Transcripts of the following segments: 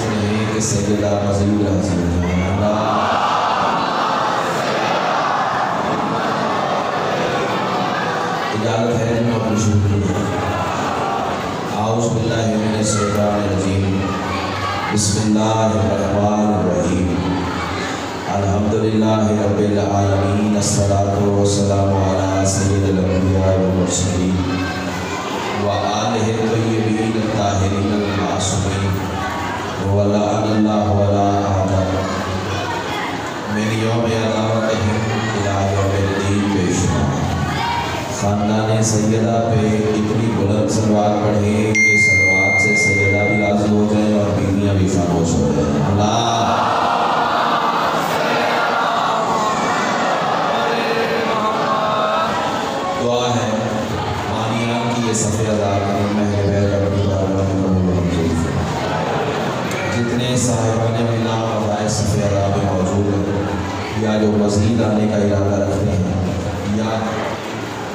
مشغول ہیں کہ سیدہ مزید حاضر ہیں. اجازت ہے جو اپنی شروع کریں. اعوذ باللہ من الشیطان الرجیم. بسم اللہ الرحمن الرحیم. الحمدللہ رب العالمین. الصلاۃ والسلام علی سید الانبیاء والمرسلین وآلہ الطیبین الطاہرین المعصومین ولعن اللہ ولا اعداء من یوم عداوتہم الی یوم الدین. پیشوا خاندان سیدہ پہ اتنی بلند صلوات پڑھیں کہ صلوات سے سیدہ بھی راضی ہو جائیں اور بیویاں بھی خاموش ہو جائیں. اللہ دعا ہے مانیان کی یہ صفحہ ادا کریں. مہر بیت ربی جتنے صاحبان ملا اور صفحہ ادا میں موجود ہیں یا جو مزید آنے کا ارادہ رکھتے ہیں یا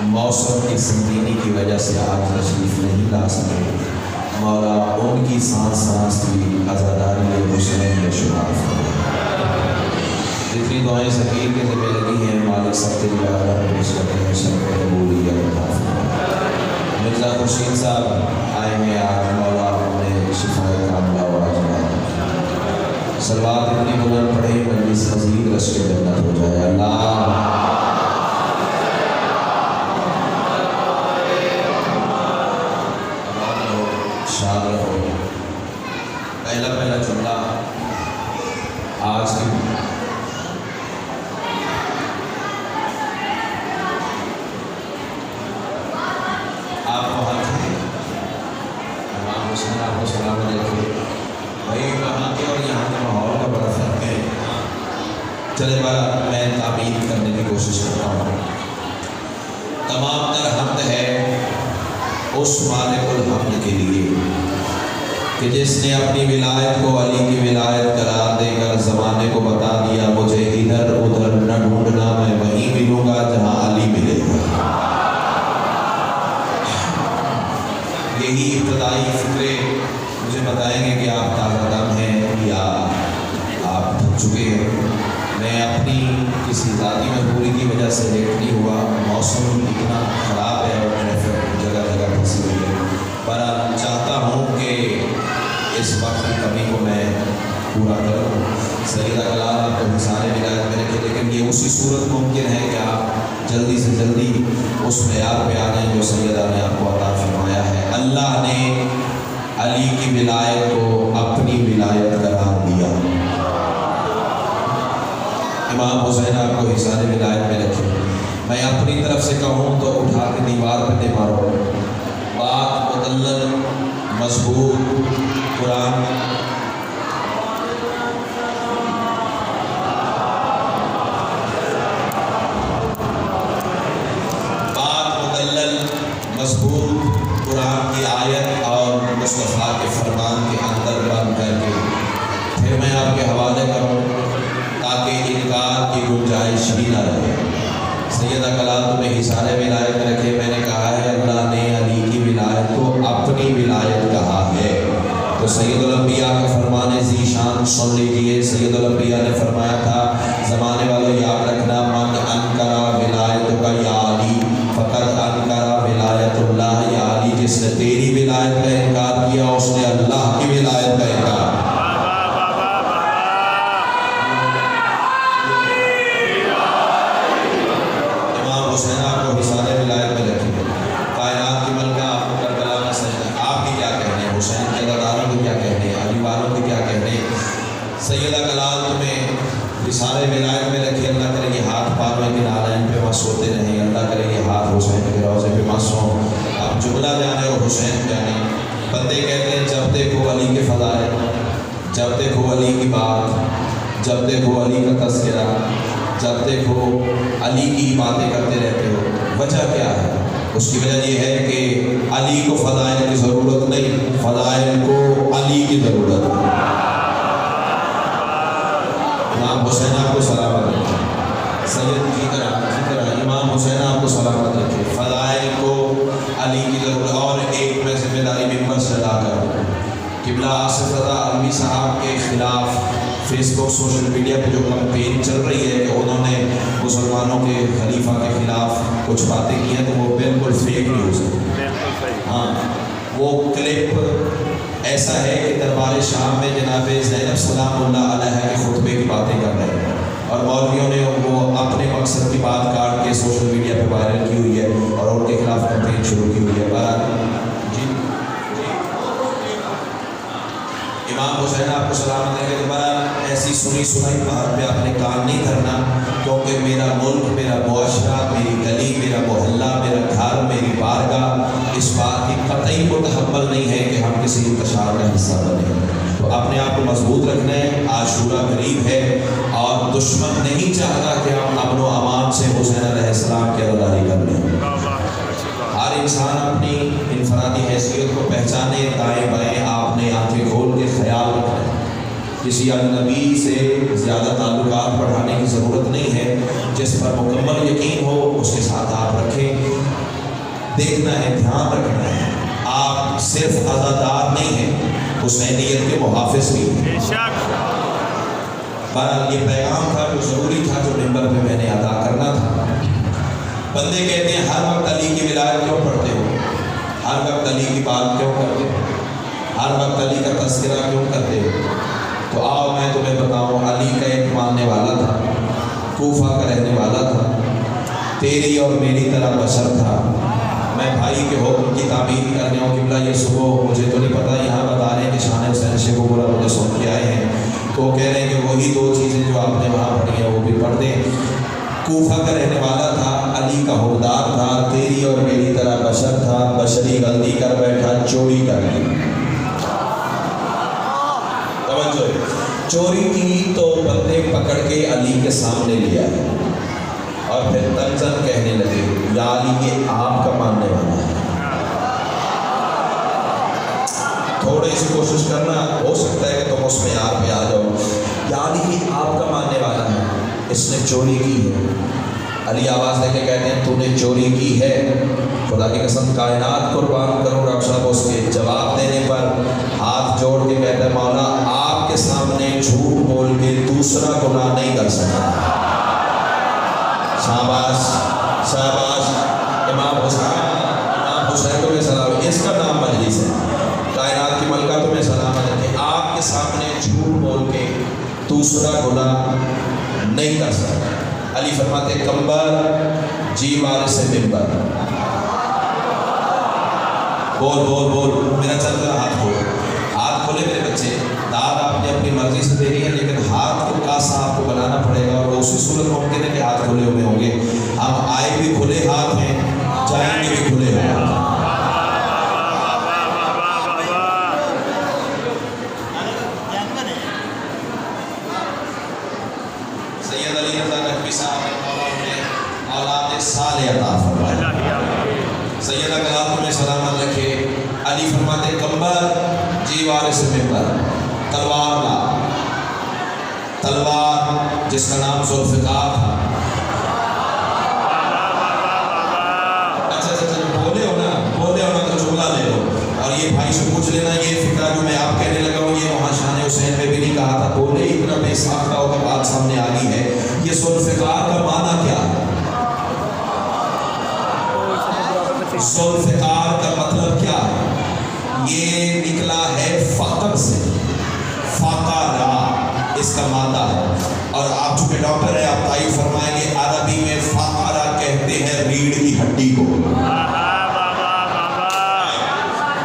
موسم کی سنگینی کی وجہ سے آج تشریف نہیں لا سکے، مولا ان کی سانس سانس کی عزاداری حسین میں شمار فرمائے. جتنی دعائیں سکیر کے ذمہ لگی ہیں مالک سب کے مرزا خورشید صاحب آئے ہیں آج. مولا انہیں شفائے کاملہ و عاجلہ صلوات اتنی بلند پڑھے مجلس مزید رش کے جنت ہو جائے. اللہ شاد رہو. پہلا جملہ آج کی آپ کو حق ہے. امام حسین آپ کو سلام علیکم. بھائی وہاں کے اور یہاں کے ماحول کا بڑا فرق ہے. چلے بار میں تعبیر کرنے کی کوشش کرتا ہوں. تمام تر حمد ہے اس مالک الحمد کے لیے کہ جس نے اپنی ولایت کو علی کی ولایت قرار دے کر زمانے کو بتا دیا مجھے ادھر ادھر نہ ڈھونڈنا، میں وہیں ملوں گا جہاں علی ملے گا. یہی ابتدائی فکرے مجھے بتائیں گے کہ آپ تازہ دم ہیں یا آپ تھک چکے ہیں. میں اپنی کسی ذاتی مجبوری کی وجہ سے لیٹ نہیں ہوا. موسم اتنا خراب ہے اور ٹریفک جگہ جگہ پھنسی ہوئی ہے، پر چاہتا ہوں کہ اس وقت کی کمی کو میں پورا کروں. سیدہ کلال آپ کو مثالیں ولایت میں رکھے، لیکن یہ اسی صورت ممکن ہے کہ آپ جلدی سے جلدی اس معیار پہ آ جائیں جو سیدہ نے آپ کو عطا فرمایا ہے. اللہ نے علی کی ولایت کو اپنی ولایت قرار دیا. امام حسین آپ کو حصان ولایت میں رکھے. میں اپنی طرف سے کہوں تو اٹھا کے دیوار پہ دے مارو. بات مدلل مضبوط قرآن مضبوط قرآن کی آیت اور مصطفیٰ کے فرمان کے اندر بند کر کے پھر میں آپ کے حوالے کروں تاکہ انکار کی گنجائش بھی نہ رہے. سیدہ کلال تمہیں حصان ولایت میں رکھے. میں نے کہا ہے اللہ نے علی کی ولایت کو اپنی ولایت کہا ہے، تو سید الانبیاء کا فرمان ذی شان سن لیجئے. سید الانبیاء نے فرمایا تھا زمانے والوں یاد رکھنا من انکرا ولایت کا یا علی فقط انکرا ولایت اللہ. یا علی جس نے تیری ولایت کا انکار کیا اس نے اللہ کی ولایت کا انکار. امام حسین آپ کو حصان ولایت میں رکھیے. کائنات کی ملکہ آپ کو کربلا میں سجدہ. آپ کی کیا کہنے، حسین کے داداروں کی کیا کہنے، علی والوں کی کیا کہنے. سیدہ کلال تمہیں حصان ولایت میں رکھے. اللہ کرے یہ ہاتھ پارویں کے نالین پہ وہاں سوتے رہیں. اللہ کرے یہ ہاتھ حسین کے روضے پہ وہاں سو. اب جملہ جانے اور حسین جانے. بندے کہتے ہیں جب دیکھو علی کے فضائل، جب دیکھو علی کی بات، جب دیکھو علی کا تذکرہ، جب دیکھو علی کی باتیں کرتے رہتے ہو. وجہ کیا ہے؟ اس کی وجہ یہ ہے کہ علی کو فضائل کی ضرورت نہیں، فضائل کو علی کی ضرورت ہے. امام حسین آپ کو سلامت رکھے. سید کی طرح امام حسین آپ کو سلامت رکھے. فضائل کو علی کی ضرورت. اور ایک میں ذمہ داری ممبر سے ادا کروں قبلہ آصف رضا علوی صاحب کے خلاف فیس بک سوشل میڈیا پہ جو کمپین چل رہی ہے کہ انہوں نے مسلمانوں کے خلیفہ کے خلاف کچھ باتیں کی ہیں، تو وہ بالکل فیک نیوز ہے۔ ہاں، وہ کلپ ایسا ہے کہ دربار شام میں جناب زینب سلام اللہ علیہ کے خطبے کی باتیں کر رہے ہیں، اور مولویوں نے وہ اپنے مقصد کی بات کاٹ کے سوشل میڈیا پہ وائرل کی ہوئی ہے اور ان کے خلاف کمپین شروع کی ہوئی ہے۔ امام حسین آپ کو سلامت ہے کہ دوبارہ ایسی سنی سنائی بات پہ آپ نے کان نہیں دھرنا، کیونکہ میرا ملک، میرا معاشرہ، میری گلی، میرا محلہ، میرا گھر، میری بارگاہ اس بات کی قطعی متحمل نہیں ہے کہ ہم کسی انتشار کا حصہ بنیں۔ تو اپنے آپ کو مضبوط رکھنا ہے، عاشورہ قریب ہے اور دشمن نہیں چاہتا کہ ہم امن و امان سے حسین علیہ السلام کی عزاداری کر لیں۔ ہر انسان اپنی انفرادی حیثیت کو پہچانے، دائیں بائیں آپ نے آنکھیں کھول کے خیال رکھنا ہے۔ کسی اجنبی سے زیادہ تعلقات بڑھانے کی ضرورت نہیں ہے، جس پر مکمل یقین ہو اس کے ساتھ آپ رکھیں۔ دیکھنا ہے، دھیان رکھنا ہے، آپ صرف عزادار نہیں ہیں، حسینیت کے محافظ بھی ہیں۔ بہرحال یہ پیغام تھا جو ضروری تھا، جو منبر پہ میں نے ادا کرنا تھا۔ بندے کہتے ہیں ہر وقت علی کی ولایت کیوں پڑھتے ہو، ہر وقت علی کی بات کیوں کرتے ہو، ہر وقت علی کا تذکرہ کیوں کرتے ہو؟ تو آؤ میں تمہیں بتاؤں، علی کا ایک ماننے والا تھا، کوفہ کا رہنے والا تھا، تیری اور میری طرح بشر تھا۔ میں بھائی کے حکم کی تعمیر کرنے ہوں، قبلہ یہ صبح مجھے تو نہیں پتہ، یہاں بتا رہے ہیں کہ شان حسین شیخ کو بولا مجھے سن کے آئے ہیں، تو کہہ رہے ہیں کہ وہی دو چیزیں جو آپ نے وہاں پڑھی ہیں وہ بھی پڑھ دیں۔ کوفہ کا رہنے والا تھا، علی کا حکمدار تھا، تیری اور میری طرح بشر تھا، بشری غلطی کر بیٹھا، چوری کر لی۔ توجہ، چوری کی تو بندے پکڑ کے علی کے سامنے لیا ہے اور پھر تنزن کہنے لگے، یا علی یہ آپ کا ماننے والا ہے۔ تھوڑی سی کوشش کرنا، ہو سکتا ہے کہ تم اس معیار پہ آ جاؤ۔ یا علی یہ آپ کا ماننے والا ہے، اس نے چوری کی ہے۔ علی آواز دے کے کہتے ہیں تو نے چوری کی ہے، خدا کی قسم کائنات قربان کروں ڈاکٹر صاحب اس کے جواب دینے پر ہاتھ جوڑ کے کہتے ہیں مولا آپ کے سامنے جھوٹ بول کے دوسرا گناہ نہیں کر سکتا۔ شاباش شاباش، امام حسین تمہیں سلام، اس کا نام مجلس ہے، کائنات کی ملکہ تمہیں سلامت ہے کہ آپ کے سامنے جھوٹ بول کے دوسرا گناہ نہیں کر سکتا۔ علی فرماتے کمبر جی وارث ممبر، بول بول بول، میرا چل کر ہاتھ کھول، ہاتھ کھولے میرے بچے، داد آپ نے اپنی مرضی سے دے رہی ہے، لیکن ہاتھ کو کاسا آپ کو بنانا پڑے گا، اور اسی صورت ممکن ہے کہ ہاتھ کھلے ہوئے ہوں گے۔ ہم آئے بھی کھلے ہاتھ ہیں، جائیں گے بھی کھلے ہوئے ہاتھ۔ سید علی رضا نقوی صاحب نے اولاد صالح عطا فرمائے، سیدہ کلام میں سلامت رکھے۔ علی فرماتے کمبر جی وارث ممبر، تلوار لا، تلوار جس کا نام ذوالفقار تھا۔ اچھا بولے ہو نا تو جملہ لے لو، اور یہ بھائی سے پوچھ لینا، یہ فکرہ جو میں آپ کہنے لگا ہوں یہ وہاں شان حسین میں بھی نہیں کہا تھا، بولے اتنا بے ساختہ ہو کے بات سامنے آ گئی ہے۔ یہ ذوالفقار کا معنی کیا ہے؟ ذوالفقار کا مطلب کیا ہے؟ یہ نکلا ہے فقر سے، فقرا اس کا مادہ ہے، اور آپ چونکہ ڈاکٹر ہیں آپ تعریف فرمائیں گے، عربی میں فقرا کہتے ہیں ریڑھ کی ہڈی کو۔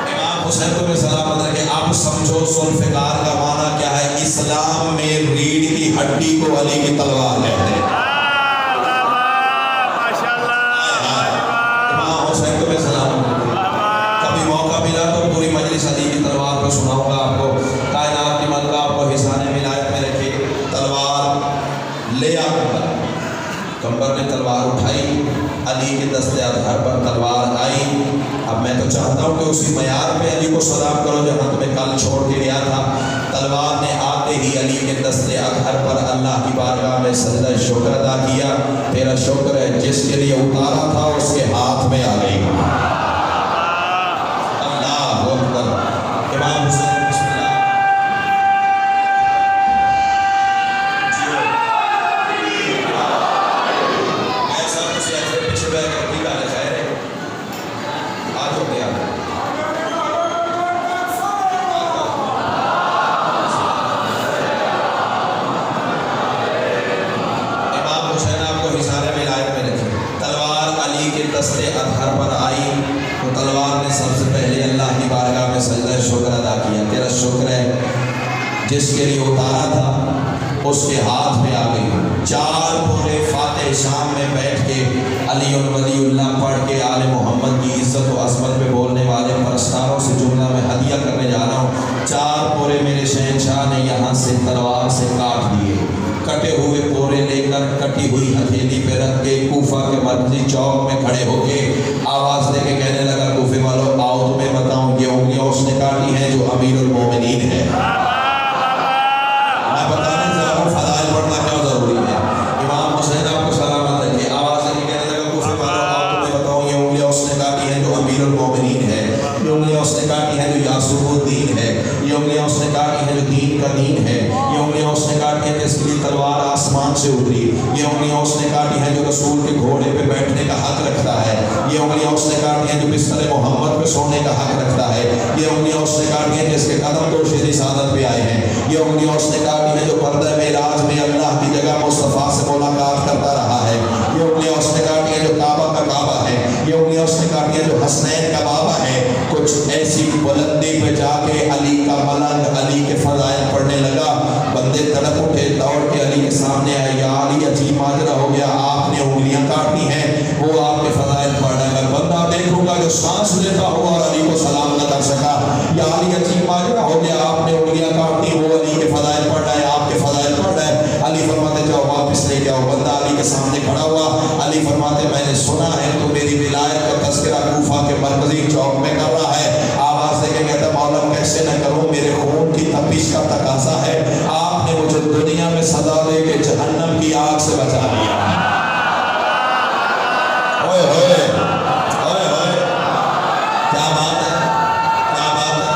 امام حسین کو میں سلامت رکھے، آپ سمجھو ذوالفقار کا معنی کیا ہے؟ اسلام میں ریڑھ کی ہڈی کو علی کی تلوار کہتے ہیں۔ کبھی موقع ملا تو پوری مجلس علی کی تلوار پہ سناؤں گا آپ کو۔ کائنات کی ملکہ آپ کو حصان ولایت میں رکھے، تلوار لے آ کمبر نے تلوار اٹھائی، علی کے دست اظہر پر تلوار آئی۔ اب میں تو چاہتا ہوں کہ اسی معیار پہ علی کو سلام کرو جہاں تمہیں کل چھوڑ کے گیا تھا۔ تلوار نے آتے ہی علی کے دست اظہر پر اللہ کی بارگاہ میں سجدہ شکر ادا کیا۔ تیرا شکر ہے جس کے لیے اتارا تھا اس کے ہاتھ میں آ گئی۔ اللہ اکبر۔ امام حسین بسم اللہ شکر ادا کیا. تیرا شکر ہے جس کے لیے اتارا تھا اس کے ہاتھ میں آ گئی. 4 پورے فاتح شام میں بیٹھ کے علی ولی اللہ پڑھ کے آل محمد کی عزت و عظمت پہ بولنے والے پرستاروں سے جملہ میں ہدیہ کرنے جا رہا ہوں. 4 پورے میرے شہنشاہ نے یہاں سے تلوار سے کاٹ دیے. کٹے ہوئے پورے لے کر کٹی ہوئی ہتھیلی پہ رکھ کے کوفہ کے مرکزی چوک میں کھڑے ہو کے آواز دے کے کہنے لگا کوفے والوں آؤ تمہیں بتاؤں یہ انگلیاں اس نے کاٹی ہیں جو امیر المومنین ہے. میں بتانے جا رہا ہوں فضائل پڑھنا کیوں ضروری ہے. امام حسین آپ کو سلامت رکھے آواز دے کے کہنے لگا کوفے والوں آؤ تمہیں بتاؤں یہ انگلیاں اس نے کاٹی ہیں جو امیر المومنین ہے. یہ انگلیاں اس نے کاٹی ہیں جو یاسر الدین ہے. یہ انگلیاں اس نے کاٹی ہیں جو دین کا دین ہے. یہ انگلیاں اس نے کاٹی ہیں جس کے لیے تلوار آسمان سے اتری. یہ انگلیاں اس نے کاٹی ہیں جو رسول کے گھوڑے پہ بیٹھنے کا حق رکھتا ہے. یہ انگلیاں اس نے کاٹی ہیں جو بستر محمد پہ سونے کا حق رکھتا ہے. یہ انگلیاں اس نے کاٹی ہیں جس کے قدم تو شیر سعادت پہ آئے ہیں. یہ انگلیاں اس نے کاٹی ہیں جو پردہ معراج میں اللہ کی جگہ مصطفیٰ سے ملاقات کرتا رہا ہے. یہ انگلیاں اس نے کاٹی ہیں جو کعبہ کا کعبہ ہے. یہ انگلیاں اس نے کاٹی ہیں جو حسنین کا بابا ہے. کچھ ایسی بلندی پہ جا کے علی کا ملنگ علی کے فضائل پڑھنے لگا. بندے تڑپ اٹھے دوڑ کے علی کے سامنے آئے. یا علی عجیب ماجرا ہو گیا آپ نے انگلیاں کاٹی ہیں وہ آپ کے فضائل پڑھ رہا ہے. بندہ دیکھوں گا جو سانس لیتا ہوا اور علی کو سلام نہ کر سکا. یا علی عجیب ماجرا ہو گیا آپ نے انگلیاں کاٹی وہ علی کے فضائل پڑھ رہا ہے آپ کے فضائل پڑھ رہا ہے. علی فرماتے جاؤ واپس لے جاؤ. بندہ علی کے سامنے کھڑا ہوا. علی فرماتے میں نے سنا ہے تو میری ولایت کا تذکرہ کوفہ کے مرکزی چوک میں کر رہا ہے. آواز دے کے کہتا مولا کیسے نہ کروں میرے خون کی تپش کا تقاضا ہے. آپ نے مجھے دنیا میں سزا دے کے جہنم کی آگ سے بچا لیا. اوئے ہوئے اوئے ہوئے کیا بات ہے کیا بات ہے.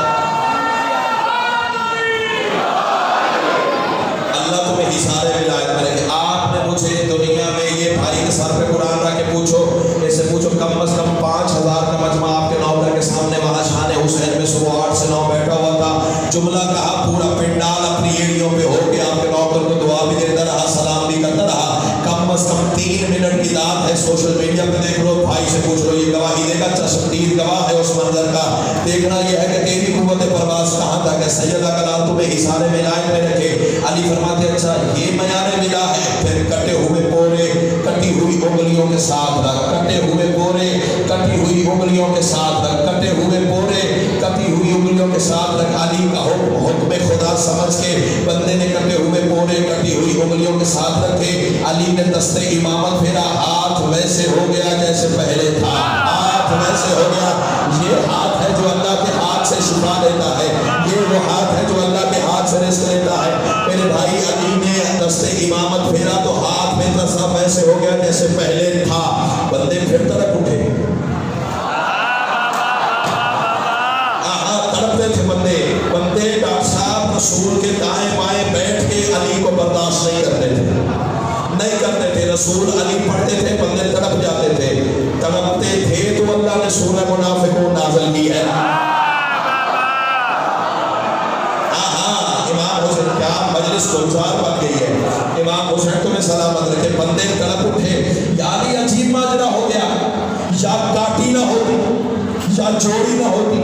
اللہ تمہیں اشارے ولایت میں رکھے. آپ نے مجھے دنیا میں یہ بھائی کے سر پہ قرآن رکھ کے پوچھو اسے پوچھو کم از کم 5000 کا مجمع آپ کے نوکر کے سامنے وہاں شان حسین میں صبح 8 سے 9 بیٹھا ہوا تھا. جملہ کہا پورا پنڈال اپنی ایڑیوں پہ ہو کے آپ کے نوکر کو دعا بھی دیتا رہا سلام بھی کرتا رہا. کم از کم 3 منٹ کی بات ہے. سوشل میڈیا پہ دیکھ لو بھائی سے پوچھ لو یہ گواہی دے گا. چشمدید گواہ ہے اس منظر کا. دیکھنا یہ ہے کہ تیری قوت پرواز کہاں تک ہے. سیدہ کلام تمہیں اشارے ولایت میں رکھے. علی فرماتے اچھا یہ معیار ملا ہے. پھر کٹے ہوئے پورے کٹی ہوئی انگلیوں کے ساتھ رکھ. کٹے ہوئے پورے کٹی ہوئی انگلیوں کے ساتھ رکھ. کٹے ہوئے پورے کٹی ہوئی انگلیوں کے ساتھ رکھ. علی کا حکم خدا سمجھ کے بندے نے کٹے ہوئے پورے کٹی ہوئی انگلیوں کے ساتھ رکھے. علی نے دستے امامت پھیرا. ہاتھ ویسے ہو گیا جیسے پہلے تھا. ہاتھ ویسے ہو گیا. یہ ہاتھ ہے جو اللہ کے ہاتھ سے شفا دیتا ہے. یہ وہ ہاتھ ہے جو اللہ کے ہاتھ سے رزق لیتا ہے. میرے بھائی علی نے دستے امامت پھیرا تو ہاتھ میں تصرف ویسے ہو گیا جیسے پہلے تھا. بندے پھر تڑپ اٹھے. تڑپتے تھے بندے ڈاکٹر صاحب رسول کے دائیں بائیں بیٹھ کے علی کو برداشت نہیں کرتے تھے. رسول علی پڑھتے تھے بندے تڑپ جاتے تھے. تڑپتے تھے تو اللہ نے سورہ منافقون نازل کی ہے. امام حسین کیا مجلس گلزار بن گئی ہے. امام حسین تمہیں سلامت رکھے. بندے تڑپ اٹھے. یا علی عجیب ماجرا ہو گیا. یا کاٹی نہ ہوتی یا جوڑی نہ ہوتی.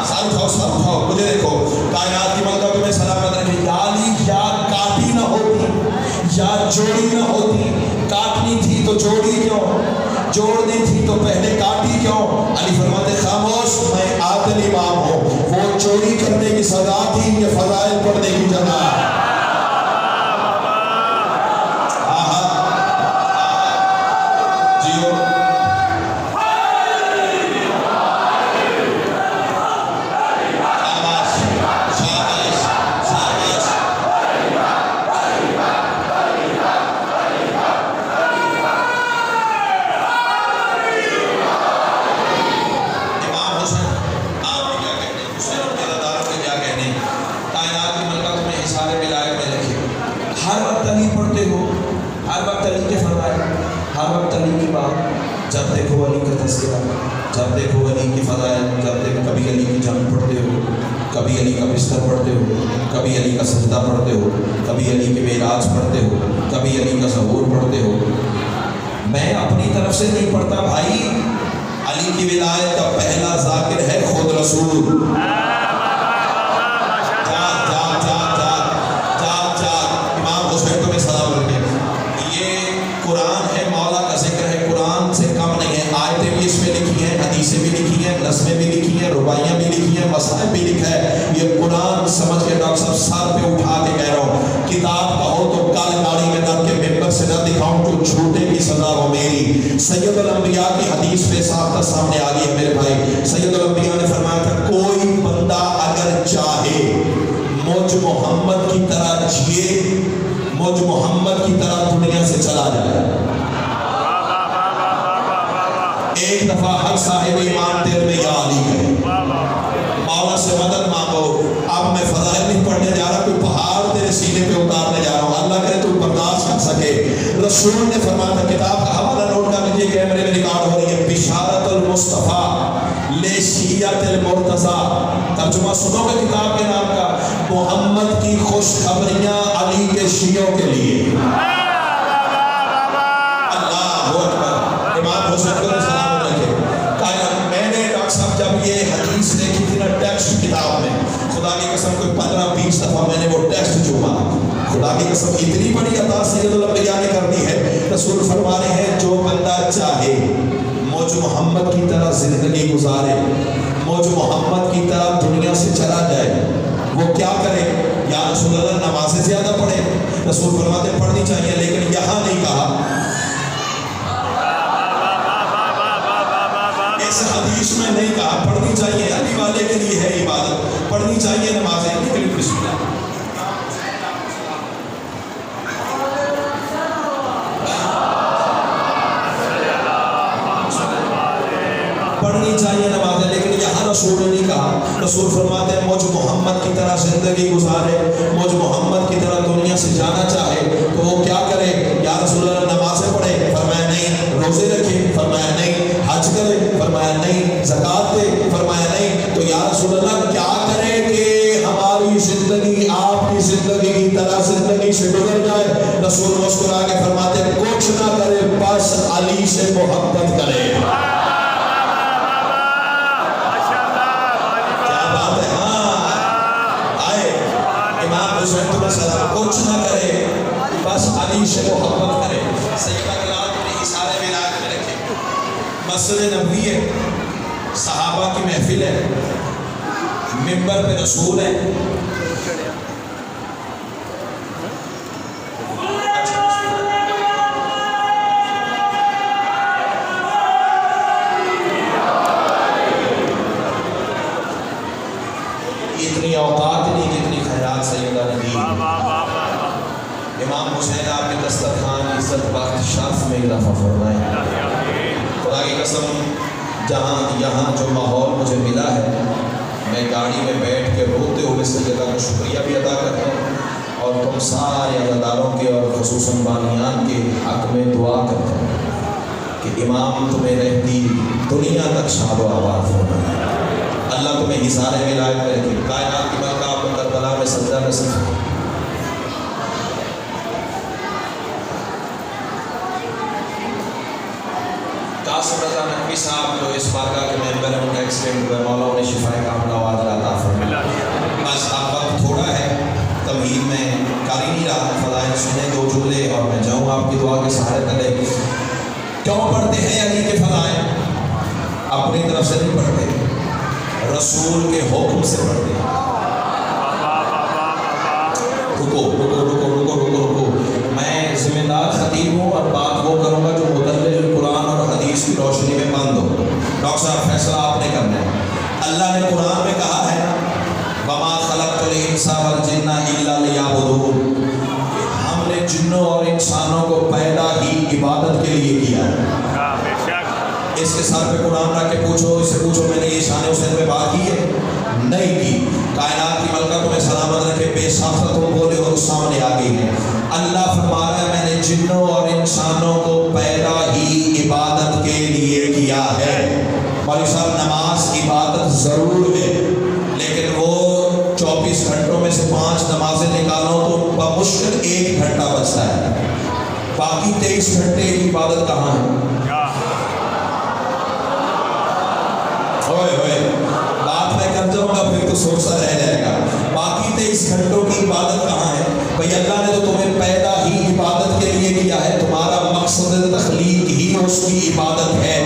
سب اٹھاؤ مجھے دیکھو. کائنات کی ملکہ تمہیں سلامت رکھے. یا علی یا کاٹی نہ ہوتی یا جوڑی نہ ہوتی. کاٹنی تھی تو جوڑی کیوں, جوڑنی تھی تو پہلے کاٹی کیوں. علی فرماتے خاموش میں عادل امام ہوں. وہ چوری کرنے کی سزا تھی یہ فضائل پڑھنے کی جگہ. ہر وقت علی پڑھتے ہو, ہر وقت علی کے فضائل, ہر وقت علی کی بات. جب دیکھو علی کا تذکرہ, جب دیکھو علی کی فضائل, جب دیکھو کبھی علی کی جنگ پڑھتے ہو, کبھی علی کا بستر پڑھتے ہو, کبھی علی کا سجدہ پڑھتے ہو, کبھی علی کے معراج پڑھتے ہو, کبھی علی کا ظہور پڑھتے ہو. میں اپنی طرف سے نہیں پڑھتا بھائی, علی کی ولایت کا پہلا ذاکر ہے خود رسول۔ امام حسین کو بھی سلام رکھے۔ یہ قرآن ہے، مولا کا ذکر ہے، قرآن سے کم نہیں ہے۔ آیتیں بھی اس میں لکھی ہیں، حدیثیں بھی لکھی ہیں، نظمیں بھی لکھی ہیں، رباعیاں بھی لکھی ہیں، مصائب بھی لکھا ہے۔ یہ قرآن سمجھ کے ڈاکٹر صاحب سر پہ اٹھا کے کہہ رہا ہوں، کتاب کہو تو کل گاڑی میں رکھ کے ممبر سے نہ دکھاؤں، جو جھوٹے کی سزا ہو میری۔ سید الانبیاء کی حدیث میں ساختہ سامنے آ گئی ہے میرے بھائی۔ سید الانبیاء نے فرمایا تھا کوئی بندہ اگر چاہے مجھ محمد کی طرح جیے، مجھ محمد کی طرح دنیا سے چلا جائے۔ ایک دفعہ حق صاحب ایمان دل میں یا علی گئے، مولا سے مدد مانگو، اب میں فضائل نہیں پڑھنے جا رہا، کوئی پہاڑ تیرے سینے پہ اتارنے جا رہا ہوں، اللہ کرے تو برداشت کر سکے۔ رسول نے فرمایا تھا، کتاب کا حوالہ نوٹ کر لیجیے، کیمرے میں ریکارڈ ہو رہی ہے، بشارت المصطفیٰ لشیعت المرتضیٰ، ترجمہ سنو گے کتاب کے نام کا، محمد کی خوشخبریاں علی کے شیعوں کے لیے۔ اللہ اکبر، امام حسین کو سلام رکھے۔ میں نے ڈاکٹر صاحب جب یہ حدیث دیکھی تھی نا ٹیکسٹ کتاب میں، خدا کی قسم کوئی 15-20 دفعہ میں نے وہ ٹیکسٹ چوما، خدا کی قسم اتنی بڑی عطا سید الانبیاء نے کر دی ہے۔ رسول فرما رہے ہیں جو بندہ چاہے مجھ محمد کی طرح زندگی گزارے، مجھ محمد کی طرح دنیا سے چلا جائے، وہ کیا کرے؟ یا رسول اللہ نمازیں زیادہ پڑھے؟ رسول فرماتے ہیں پڑھنی چاہیے، لیکن یہاں نہیں کہا، اس حدیث میں نہیں کہا پڑھنی چاہیے، علی والے کے لیے ہے عبادت، پڑھنی چاہیے نمازیں، لیکن بسم اللہ پڑھنی چاہیے نمازیں، لیکن یہاں رسول نے نہیں کہا۔ رسول فرماتے ہیں مجھ محمد کی طرح زندگی گزارے، مجھ محمد کی طرح دنیا سے جانا چاہے تو وہ کیا کرے؟ یا رسول اللہ نمازیں پڑھے؟ فرمایا نہیں۔ روزے رکھے؟ فرمایا نہیں۔ حج کرے؟ فرمایا نہیں۔ زکوٰۃ دے؟ فرمایا نہیں۔ تو یا رسول اللہ کیا کرے کہ ہماری زندگی آپ کی زندگی کی طرح زندگی سے گزر جائے؟ رسول مسکرا کے فرماتے ہیں کچھ نہ کرے، بس علی سے محبت کرے۔ کچھ نہ کرے، بس علی سے محبت کرے۔ سیدہ کلام نے اشارے ولایت میں رکھے۔ مسجد نبوی ہے، صحابہ کی محفل ہے، منبر پہ رسول ہے۔ اتنی اوقات نہیں جتنی خیرات سیدہ نے دی۔ امام حسین آپ کے دسترخوان عزت وقت شرف میں اضافہ فرمائے۔ خدا کی قسم یہاں جو ماحول مجھے ملا ہے، میں گاڑی میں بیٹھ کے روتے ہوئے سیدہ کا شکریہ بھی ادا کرتا ہوں، اور تم سارے عزاداروں کے اور خصوصاً بانیان کے حق میں دعا کرتا ہوں کہ امام تمہیں رہتی دنیا تک شاد و آباد فرمائے، اللہ تمہیں حصار ولایت میں رکھے، کائنات کی ملکہ آپ کو کربلا میں سجدہ نصیب ہو۔ قاسم رضا نقوی صاحب جو اس بارگاہ کے ممبر ہیں، ان کا ایکسیڈنٹ ہوا، مولا انہیں شفائے کاملہ و عاجلہ عطا فرمائے۔ بس اب وقت تھوڑا ہے، تمہید میں کر ہی نہیں رہا، فضائل سنے دو جملے اور میں جاؤں آپ کی دعا کے سہارے تلے۔ کیوں پڑھتے ہیں علی کے فضائل؟ اپنی طرف سے نہیں پڑھتے، رسول کے حکم سے پڑھتے ہیں۔ رکو میں ذمہ دار خطیب ہوں اور بات وہ کروں گا جو مدلل قرآن اور حدیث کی روشنی میں بند ہو۔ ڈاکٹر صاحب فیصلہ آپ نے کرنا ہے۔ اللہ نے قرآن میں کہا ہے وَمَا خَلَقْتُ الْإِنسَ وَالْجِنَّ إِلَّا لِيَعْبُدُونِ، ہم نے جنوں اور انسانوں کو پیدا ہی عبادت کے لیے کیا ہے۔ اس کے سر پہ قرآن رکھ کے پوچھو، اس سے پوچھو میں نے یہ شان حسین پہ بات کی ہے؟ نہیں کی۔ کائنات کی ملکہ تمہیں سلامت رکھے، بے ساختہ تم بولے اور سامنے آ گئی ہے۔ اللہ فرما رہا ہے میں نے جنوں اور انسانوں کو پیدا ہی عبادت کے لیے کیا ہے۔ مولوی صاحب نماز عبادت ضرور ہے، لیکن وہ 24 گھنٹوں میں سے 5 نمازیں نکالو تو بمشکل 1 گھنٹہ بچتا ہے، باقی 23 گھنٹے کی عبادت کہاں ہے؟ ہوئے ہوئے بات میں کر جاؤں گا پھر تو سوچتا رہ جائے گا. باقی 23 گھنٹوں کی عبادت کہاں ہے بھئی؟ اللہ نے تو تمہیں پیدا ہی عبادت کے لیے کیا ہے. تمہارا مقصد تخلیق ہی اس کی عبادت ہے.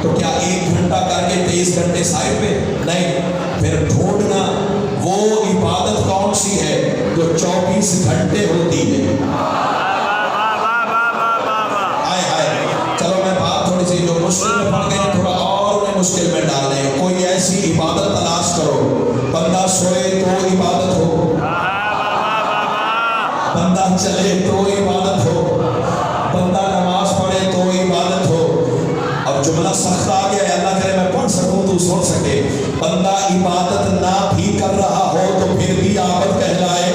تو کیا 1 گھنٹہ کر کے 23 گھنٹے سائڈ پہ نہیں؟ پھر ڈھونڈنا وہ عبادت کون سی ہے جو 24 گھنٹے ہوتی ہے. چلو میں بات تھوڑی سی جو مشکل میں پڑ گئے تھوڑا اور انہیں مشکل میں ڈال دیں. کوئی ایسی عبادت تلاش کرو بندہ سوئے تو عبادت ہو, بندہ چلے تو عبادت ہو, بندہ نماز پڑھے تو عبادت ہو. اب جملہ سخت آ گیا ہے, اللہ کرے میں پڑھ سکوں تو سن سکے. بندہ عبادت نہ بھی کر رہا ہو تو پھر بھی عابد کہلائے.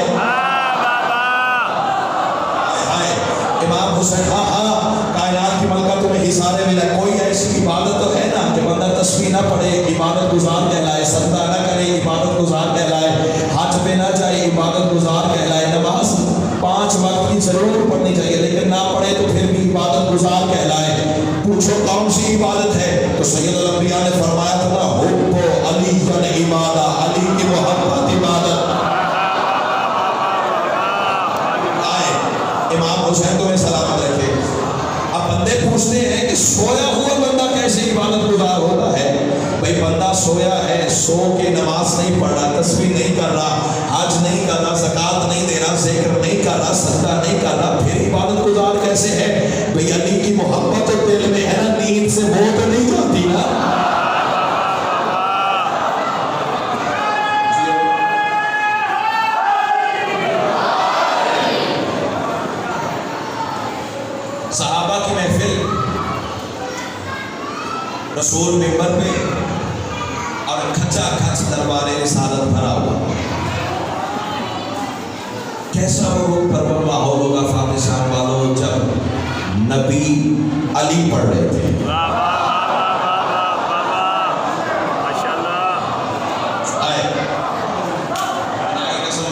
امام حسین کائنات کی ملکہ تمہیں حصارے ملا. کوئی ایسی عبادت تو ہے نا کہ بندہ تسبیح نہ پڑھے عبادت گزار کہلائے, سجدہ نہ کرے عبادت گزار کہلائے, حج پہ نہ جائے عبادت گزار کہلائے, نماز 5 وقت کی ضرور پڑھنی چاہیے لیکن نہ پڑھے تو پھر بھی عبادت گزار کہلائے. پوچھو کون سی عبادت ہے تو سید الانبیاء نے فرمایا تھا نا حب علی کن عبادہ, علی کی محبت عبادت. امام حسین تمہیں سلامت رکھے. اب بندے پوچھتے ہیں کہ سویا ہوا بندہ کیسے عبادت گزار ہوتا ہے؟ بھئی بندہ سویا ہے, سو کے نماز نہیں پڑھ رہا, تسبیح نہیں کر رہا, حج نہیں کر رہا, زکوٰۃ نہیں دے رہا, ذکر نہیں کر رہا, سجدہ نہیں کر رہا, پھر عبادت گزار کیسے ہے؟ بھئی علی کی محبت تو دل میں ہے نا, نیند سے وہ تو نہیں جاتی نا. صحابہ کی محفل, رسول منبر پہ اور کھچا کھچ دربار رسالت بھرا ہوا. کیسا وہ پرور ماحول ہوگا فاتح شام والوں جب نبی علی پڑھ رہے تھے.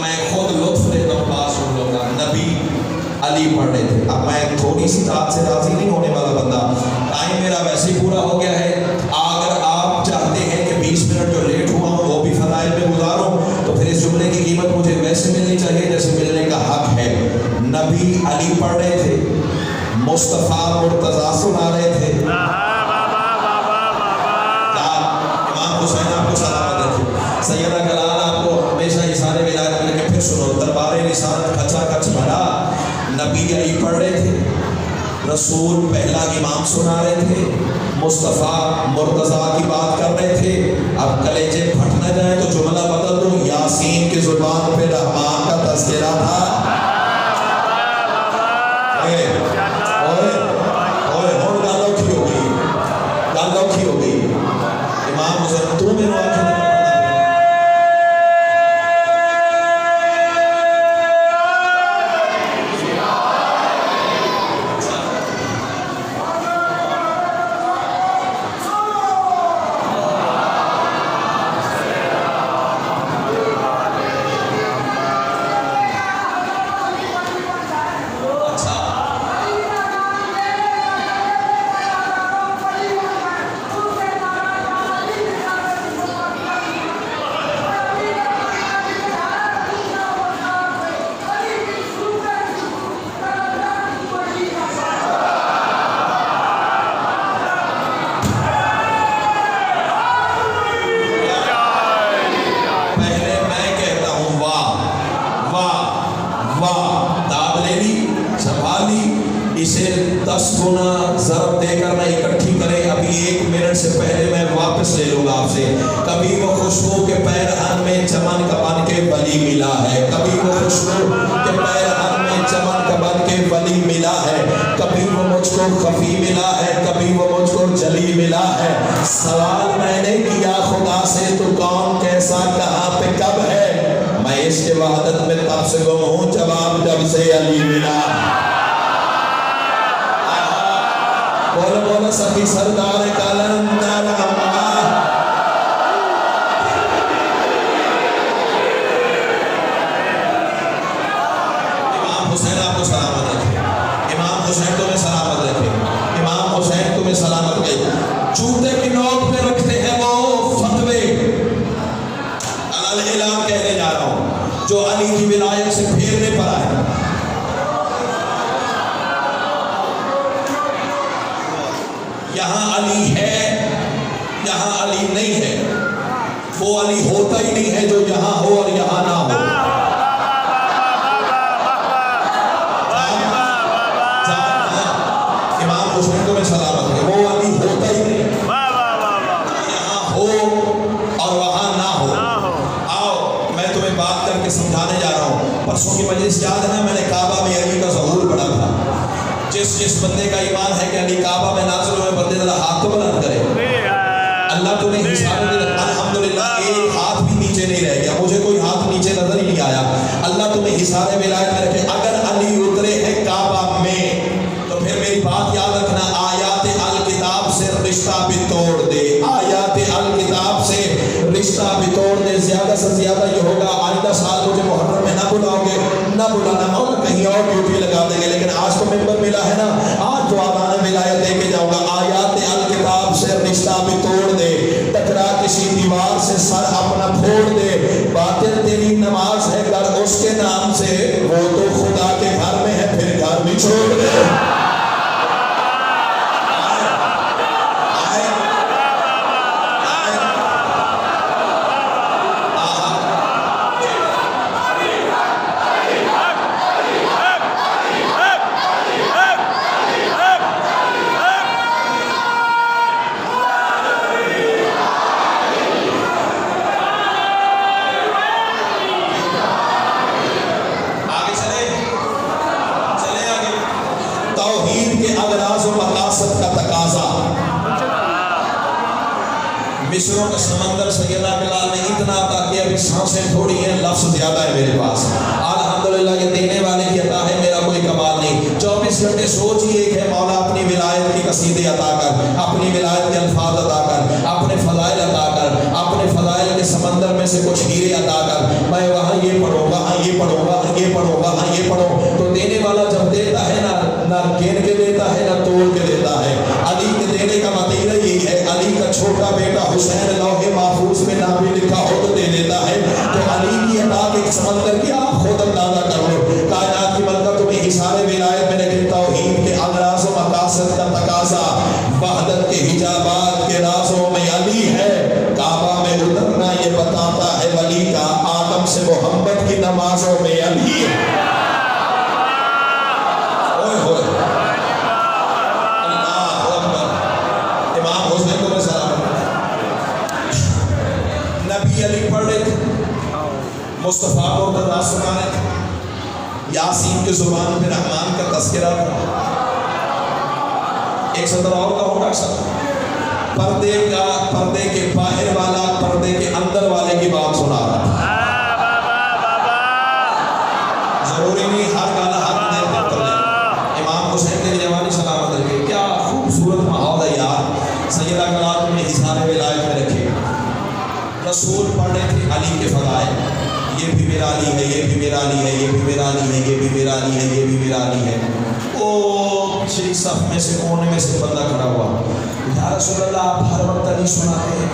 میں خود لطف لیتا ہوں بات سن لوں گا. نبی علی پڑھ رہے تھے. اب میں تھوڑی سی بات سے راضی نہیں ہونے والا بندہ, ٹائم میرا ویسے ہی پورا ہو گیا ہے. اگر آپ چاہتے ہیں کہ 20 منٹ جو لیٹ ہوا ہوں وہ بھی فضائل میں گزاروں تو پھر اس جملے کی قیمت مجھے ویسے ملنی چاہیے جیسے ملنے کا حق ہے. نبی علی پڑھ رہے تھے, مصطفیٰ مرتضیٰ سنا رہے تھے. امام حسین آپ کو سلامت رکھے. سیدہ کلال آپ کو ہمیشہ یہ سارے ولایت مل کے پھر سنو. دربار رسالت کھچا کھچ بھرا, نبی علی پڑھ رہے تھے, رسول پہلا امام سنا رہے تھے, مصطفیٰ مرتضیٰ کی بات کر رہے تھے. اب کلیجے پھٹ نہ جائیں تو جملہ بدل دوں. یاسین کی زبان پہ رحمان کا تذکرہ تھا. گل ہو گئی. امام حسین تو میرے آنکھیں اسے 10 گنا ضرب دے کر نہ اکٹھی کرے. ابھی 1 منٹ سے پہلے میں واپس لے لوں گا آپ سے. کبھی وہ خوشبو کے پیرہن میں چمن کا بن کے بلی ملا ہے, کبھی وہ خوشبو کے پیرہن میں چمن کا بن کے بلی ملا ہے, کبھی وہ مجھ کو خفی ملا ہے, کبھی وہ مجھ کو جلی ملا ہے. سوال میں نے کیا خدا سے تو کون کیسا کہاں پہ کب ہے, میں اس کے وحدت میں تب سے گم ہوں جواب جب سے علی ملا. بولو بولو سبھی سردار کلندر امام حسین آپ کو سلامت رکھے. امام حسین تمہیں سلامت رکھے. امام حسین تمہیں سلامت رکھے. جوتے کی نوک پہ رکھتے ہیں وہ جو علی کی ولایت سے پھیرنے پر آئے. یہاں علی ہے، یہاں علی نہیں ہے. وہ علی ہوتا ہی نہیں ہے جو یہاں ہو اور یہاں نہ ہو. امام حسین کو میں سلامت ہے، وہ علی ہوتا ہی نہیں یہاں ہو اور وہاں نہ ہو. آؤ میں تمہیں بات کر کے سمجھانے جا رہا ہوں. پرسوں کی مجلس یاد ہے نا، میں نے کعبہ میں علی کا ظہور پڑھا تھا. جس بندے کا ایمان ہے کہ علی کعبہ میں نازل ہوئے، بندے ذرا ہاتھ تو بلند کرے. اللہ تمہیں حساب دے. الحمدللہ ایک ہاتھ بھی نیچے نہیں رہ گیا، مجھے کوئی ہاتھ نیچے نظر ہی نہیں آیا. اللہ تمہیں حساب ولایت میں رکھے. اگر علی اترے ہیں کعبہ میں تو پھر میری بات یاد رکھنا، آیات الکتاب سے رشتہ بھی توڑ دے. آیات الکتاب سے رشتہ بھی توڑ دے. زیادہ سے زیادہ یہ ہوگا آئندہ سال مجھے محرم میں نہ بلاؤ گے، نہ بلانا ہوگا، کہیں اور ڈیوٹی لگا دیں گے. لیکن آج تو ممبر ملا ہے نا، آج تو آدھانا ولایت دے کے جاؤں گا. آیات الکتاب سے رشتہ بھی توڑ دے. ٹکرا کسی دیوار سے سر اپنا پھوڑ دے. باطل تیری نماز ہے گر اس کے نام سے، وہ تو خدا کے گھر میں ہے، پھر گھر بھی چھوڑ دے. مصروں کا سمندر سیدہ بلال نے اتنا عطا کیا، ابھی سانسیں تھوڑی ہیں، لفظ زیادہ ہے میرے پاس. الحمدللہ یہ دینے والے کی عطا ہے، میرا کوئی کمال نہیں. 24 گھنٹے سوچ ہی ایک ہے، مولا اپنی ولایت کی قصیدے عطا کر، اپنی ولایت کے الفاظ عطا کر، اپنے فضائل عطا کر، اپنے فضائل کے سمندر میں سے کچھ ہیرے عطا کر. میں وہاں یہ پڑھوں گا، ہاں یہ پڑھوں گا، یہ پڑھوں گا، ہاں یہ پڑھوں. تو دینے والا جب دیتا ہے نہ گین کے دیتا ہے، نہ توڑ کے دیتا ہے. علی کے دینے کا مطلب یہی ہے، علی کا چھوٹا بیٹا حسین لوح محفوظ میں نام بھی لکھا ہو تو دے دیتا ہے. تو علی کی عطا کے سمندر کی آپ خود اندازہ کر لو. کائنات کی ملکہ تمہیں حصار ولایت میں لیکن توحید کے اغراض و مقاصد کا تقاضا، وحدت کے حجابات کے رازوں میں علی ہے. کعبہ میں اترنا یہ بتاتا ہے ولی کا، آدم سے محمد کی نمازوں میں علی ہے. نبی علی پڑھ رہے تھے، مصطفیٰ مرتضیٰ سنا رہے تھے، یاسین کی زبان پہ رحمان کا تذکرہ تھا. ایک سطر اور کہوں ڈاکٹر صاحب، پردے کے باہر والا پردے کے اندر والے کی بات سنا رہا تھا. ضروری نہیں ہر گانا ہاتھ دے پتر دے. امام حسین کی جوانی سلامت رکھے. کیا خوبصورت ماحول ہے یار. سیدہ کلام نے حصار ولایت میں رکھے. رسول پڑھ رہے تھے علی کے فضائل، یہ بھی میرا علی ہے، یہ بھی میرا علی ہے، یہ بھی میرا علی ہے، یہ بھی میرا علی ہے، یہ بھی میرا علی ہے. وہ پچھلی صف میں سے کونے میں سے بندہ کھڑا ہوا، یا رسول اللہ آپ ہر وقت علی سناتے ہیں،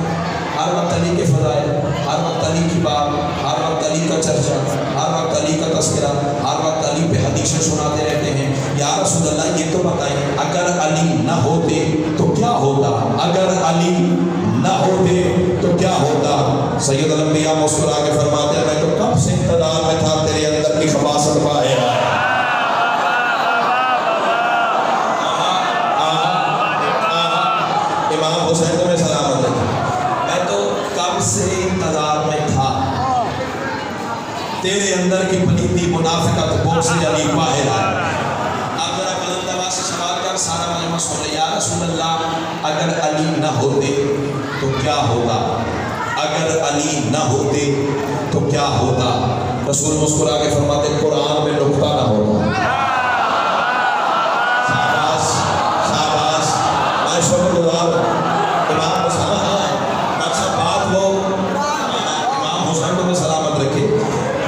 ہر وقت علی کے فضائل، ہر وقت علی کی بات، ہر وقت علی کا چرچا، ہر وقت علی کا تذکرہ، ہر وقت علی پہ حدیثیں سناتے رہتے ہیں. یا رسول اللہ یہ تو بتائیں، اگر علی نہ ہوتے تو کیا ہوتا؟ اگر علی نہ ہوتے تو کیا ہوتا؟ سید الانبیاء مسکرا کے فرماتے ہیں، میں تو کب سے انتظار میں تھا تیرے اندر کی خباثت باہر آئے. امام حسین کو میں سلامت ہے، میں تو کب سے انتظار میں تھا تیرے اندر کی پلیتی منافقت بول سے علی باہر آئے. اب ذرا بلند آواز سے سوال کر، سارا مجمع سن لے. یا رسول اللہ اگر علی نہ ہوتے تو کیا ہوتا؟ اگر علی نہ ہوتے تو کیا ہوتا؟ رسول مسکرا کے فرماتے قرآن میں نقطہ نہ ہوتا. شاباش شاباش، میں شکر گزار امام حسین. اچھا بات وہ امام حسین کو میں سلامت رکھے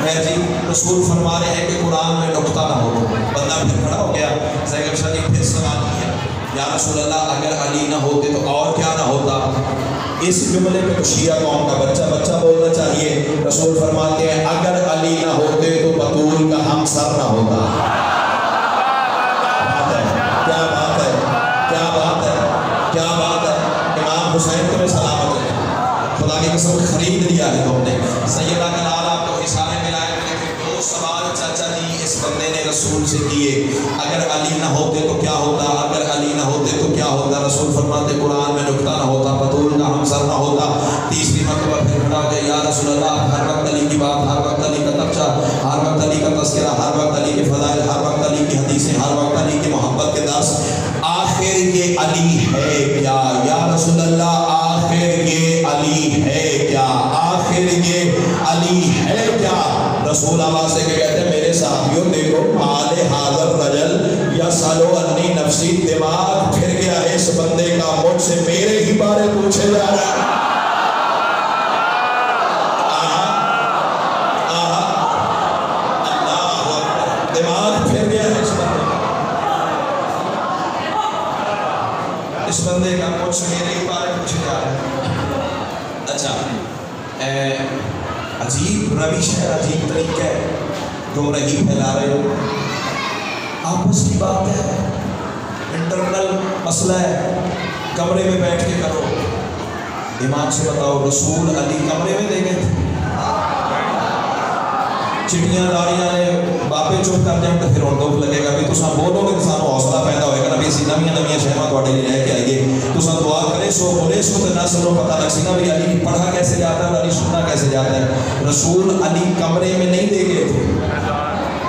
ہے جی. رسول فرما رہے ہیں کہ قرآن میں نقطہ نہ ہوتا. بندہ پھر کھڑا ہو گیا، زیغب شاہ نے پھر سوال کیا، یا رسول اللہ اگر علی نہ ہوتے تو اور کیا نہ ہوتا؟ اس جملے پہ تو شیعہ قوم کا بچہ بولنا چاہیے. رسول فرماتے ہیں اگر علی نہ ہوتے تو بطول کا ہم سر نہ ہوتا. کیا بات ہے، کیا بات ہے، کیا بات ہے. امام حسین تمہیں سلامت رہے. خدا کی قسم خرید لیا ہے تم نے. سیدہ کلال آپ کو حصار ولایت میں لکھے 2 سوال چاچا جی اس بندے نے رسول سے کیے. اگر علی نہ ہوتے تو کیا ہوتا، اگر علی نہ ہوتے تو کیا ہوتا. رسول فرماتے قرآن میں نکتہ نہ ہوتا، بطول کا ہم سر نہ ہوتا. تیسری مرتبہ پھر کھڑا ہو گیا، یا رسول اللہ ہر وقت علی کی بات، ہر وقت علی کا تبصرہ، ہر وقت علی کا تذکرہ، ہر وقت علی کے فضائل، ہر وقت علی کی حدیثیں، ہر وقت علی کی محبت کے درس. آخر یہ علی ہے کیا یا رسول اللہ، آخر یہ علی ہے کیا، آخر یہ علی ہے کیا. رسول آواز سے کہتے ہیں میرے صحابیوں دیکھو مال حاضر رجل یا سالو انی نفسی، دماغ پھر گیا ہے اس بندے کا، مجھ سے میرے ہی بارے پوچھے جا رہا ہے. دماغ پھر گیا ہے اس بندے کا، اس بندے کا مجھ سے میرے ہی بارے پوچھے جا رہا ہے. اچھا عجیب روش ہے، عجیب طریقہ ہے، گمراہی پھیلا رہے ہو. آپس کی بات ہے، انٹرنل مسئلہ ہے، کمرے میں بیٹھ کے کرو. ایمان سے بتاؤ رسول علی کمرے میں دے گئے تھے؟ چٹیاں داڑیاں نے باپے چپ کر جائیں تو پھر ہوں دکھ لگے گا بھی تساں بولو گے تو سانو حوصلہ پیدا ہوئے گا. نبی اسی نویاں نویاں شہماں تواڈے لیے لے کے آئیے، تساں دعا کرے سو بولے سو تو نہ سنو پتہ لگ سی نا بھی علی پڑھا کیسے جاتا ہے، علی سننا کیسے جاتا ہے. رسول علی کمرے میں نہیں دے گئے تھے،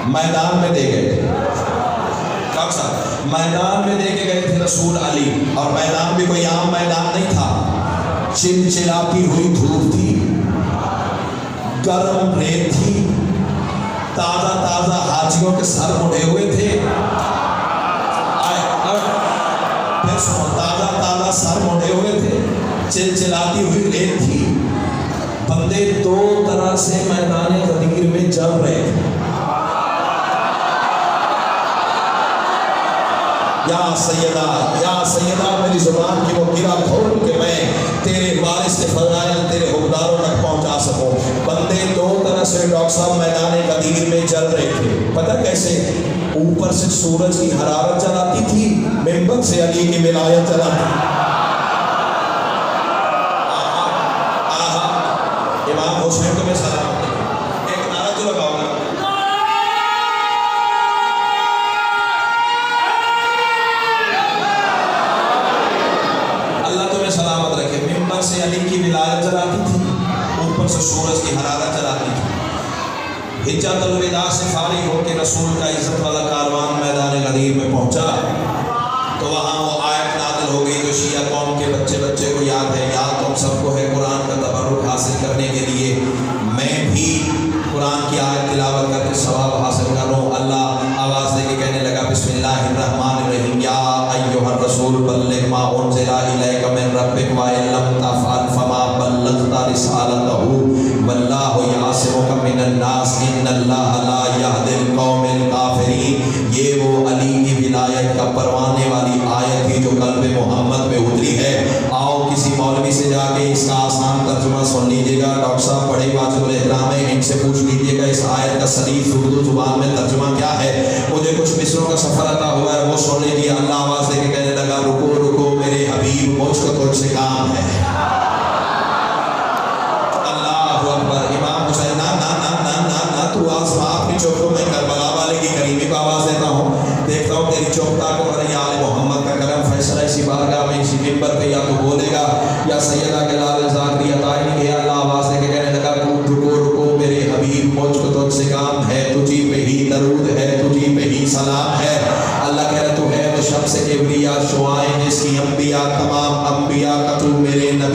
میدان میں دے گئے تھے. کب صاحب میدان میں دے کے گئے تھے رسول علی، اور میدان بھی کوئی عام میدان نہیں تھا. چلچلاتی ہوئی دھوپ تھی، گرم ریت تھی، تازہ تازہ حاجیوں کے سر مڑے ہوئے تھے. پھر سنو، تازہ تازہ سر مڑے ہوئے تھے، چلچلاتی ہوئی ریت تھی. بندے 2 طرح سے میدان غدیر میں جل رہے تھے. یا سیدہ میری زبان کی وہ گرہ کھول کہ میں تیرے وارث کے فضائل تیرے حکمرانوں تک پہنچا سکوں. بندے 2 طرح سے ڈاکٹر صاحب میدان غدیر میں چل رہے تھے. پتہ کیسے؟ اوپر سے سورج کی حرارت چلاتی تھی، منبر سے علی کی ولایت چلاتی تھی. امام حسین تمہیں سلام. ایک نعرہ تو لگاؤ گا. سلامت رکھے. منبر سے علی کی ولایت چلاتی تھی، اوپر سے سورج کی حرارت چلاتی تھی. حجۃ الوداع سے فارغ ہو کے رسول کا عزت والا کاروان میدان غدیر میں پہنچا تو وہاں وہ آیت نازل ہو گئی جو شیعہ قوم کے بچے کو یاد ہے. یاد تم سب کو ہے، قرآن کا تبرک حاصل کرنے کے لیے میں بھی قرآن کی آیت تلاوت کر کے ثواب حاصل کروں. اللہ آواز دے کے کہنے لگا بسم اللہ الرحمن الرحیم، یا ایھا الرسول بلغ ما انزل الیک من ربک وان لم تفعل فما بلغت رسالتہ واللہ یعصمک من الناس ان اللہ لا یہدی القوم الکافرین. یہ وہ علی کی ولایت کا پروانے والی آیت تھی جو قلب محمد میں اتری ہے. آؤ کسی مولوی سے جا کے اس کا آسان ترجمہ سن لیجیے گا. ڈاکٹر صاحب بڑے واجب الاحترام ہیں، ان سے پوچھ لیجیے گا اس آیت کا سلیس اردو زبان میں ترجمہ کیا ہے. مجھے کچھ مصروں کا سفر عطا ہوا ہے، وہ سن لیجیے. اللہ آواز دے کے کہنے لگا رکو رکو میرے حبیب، مجھ کو تجھ سے کام ہے. اللہ اکبر. امام حسین نا نا نا نا نا نا تو آپ کی چوکوں میں کربلا والے کی کریمی کو آواز دیتا ہوں، دیکھتا ہوں تیری چوک طاقت اور آل محمد کا کرم فیصلہ اسی بارگاہ میں اسی منبر پہ یا تو بولے گا یا سیدہ کے لال ذاکری عطائی نہیں ہے. اللہ آواز دے کے کہنے لگا رکو رکو میرے حبیب، مجھ کو تجھ سے کام ہے، تجھی پہ ہی درود ہے، تجھی پہ ہی سلام ہے. اللہ کہہ رہا تو ہے وہ شمس کبریا شعائیں جس کی انبیاء تمام انبیاء کا تو میرے نبی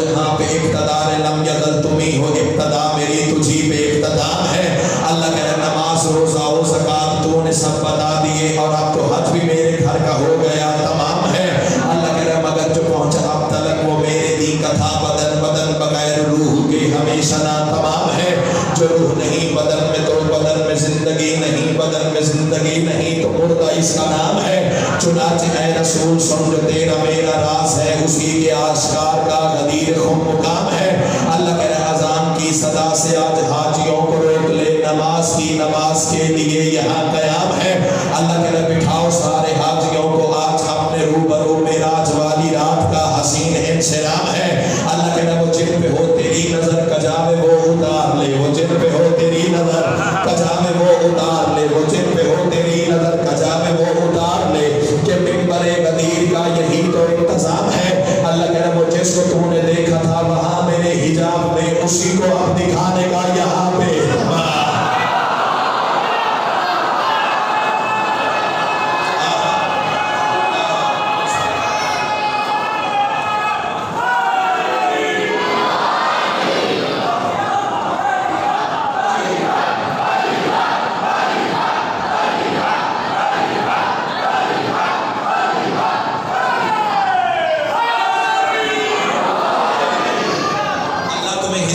جہاں پہ اقتدار لم یزل تمہیں ہو، ابتدا میری تجھی پہ اقتدام ہے۔ اللہ کہہ رہا نماز روزہ و زکات تو نے سب بتا دیے، اور اب تو حج بھی میرے گھر کا ہو گیا تمام ہے۔ اللہ کہہ رہا مگر جو پہنچا اب تلک وہ میرے دین کا تھا، بدن بدن بغیر روح کے ہمیشہ نا تمام ہے۔ جو روح نہیں بدن میں تو بدن میں زندگی نہیں، بدن میں زندگی نہیں تو مردہ اس کا نام ہے۔ چنانچہ اے رسول سن جو تیرا میرا راز ہے، اسی کے آشکار کا غدیر خم مقام ہے۔ اللہ کہہ رہا اذان کی صدا سے آج حاجیوں کو روک لے، نماز کی نماز کے لیے یہاں قیام ہے۔ اللہ کہہ رہا بٹھاؤ سارے حاجیوں کو، آج اپنے روبرو معراج والی رات کا حسین انسلام ہے۔ اللہ کہہ رہا وہ جن پہ ہو تیری نظر کجاوے وہ اتار لے، وہ جن پہ ہو تیری نظر کجاوے وہ اتار لے، وہ جن پہ ہو تیری نظر کجاوے وہ اتار لے، کہ منبر غدیر کا یہی تو انتظام ہے۔ اللہ کہہ رہا وہ جس کو تو نے دیکھا تھا وہاں میرے حجاب میں، اسی کو اب دکھانے کا یہاں پہ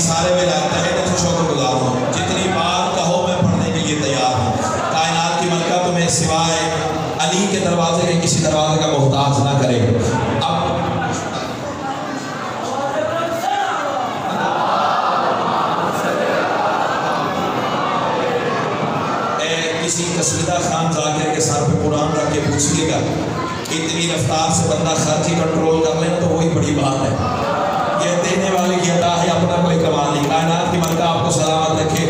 سارے میں لاتا ہے تو شکر گزار ہوں، جتنی بار کہو میں پڑھنے کے لیے تیار ہوں۔ کائنات کی ملکہ تمہیں سوائے علی کے دروازے کے کسی دروازے کا محتاج نہ کرے۔ اب کسی قصیدہ خان ذاکر کے سر پہ قرآن رکھ کے پوچھئے گا، اتنی رفتار سے بندہ خرچ ہی کنٹرول کر لینا تو وہی بڑی بات ہے۔ یہ دینے والے کی عطا ہے، اپنا کوئی کمال نہیں۔ کائنات کی ملکہ آپ کو سلامت رکھے،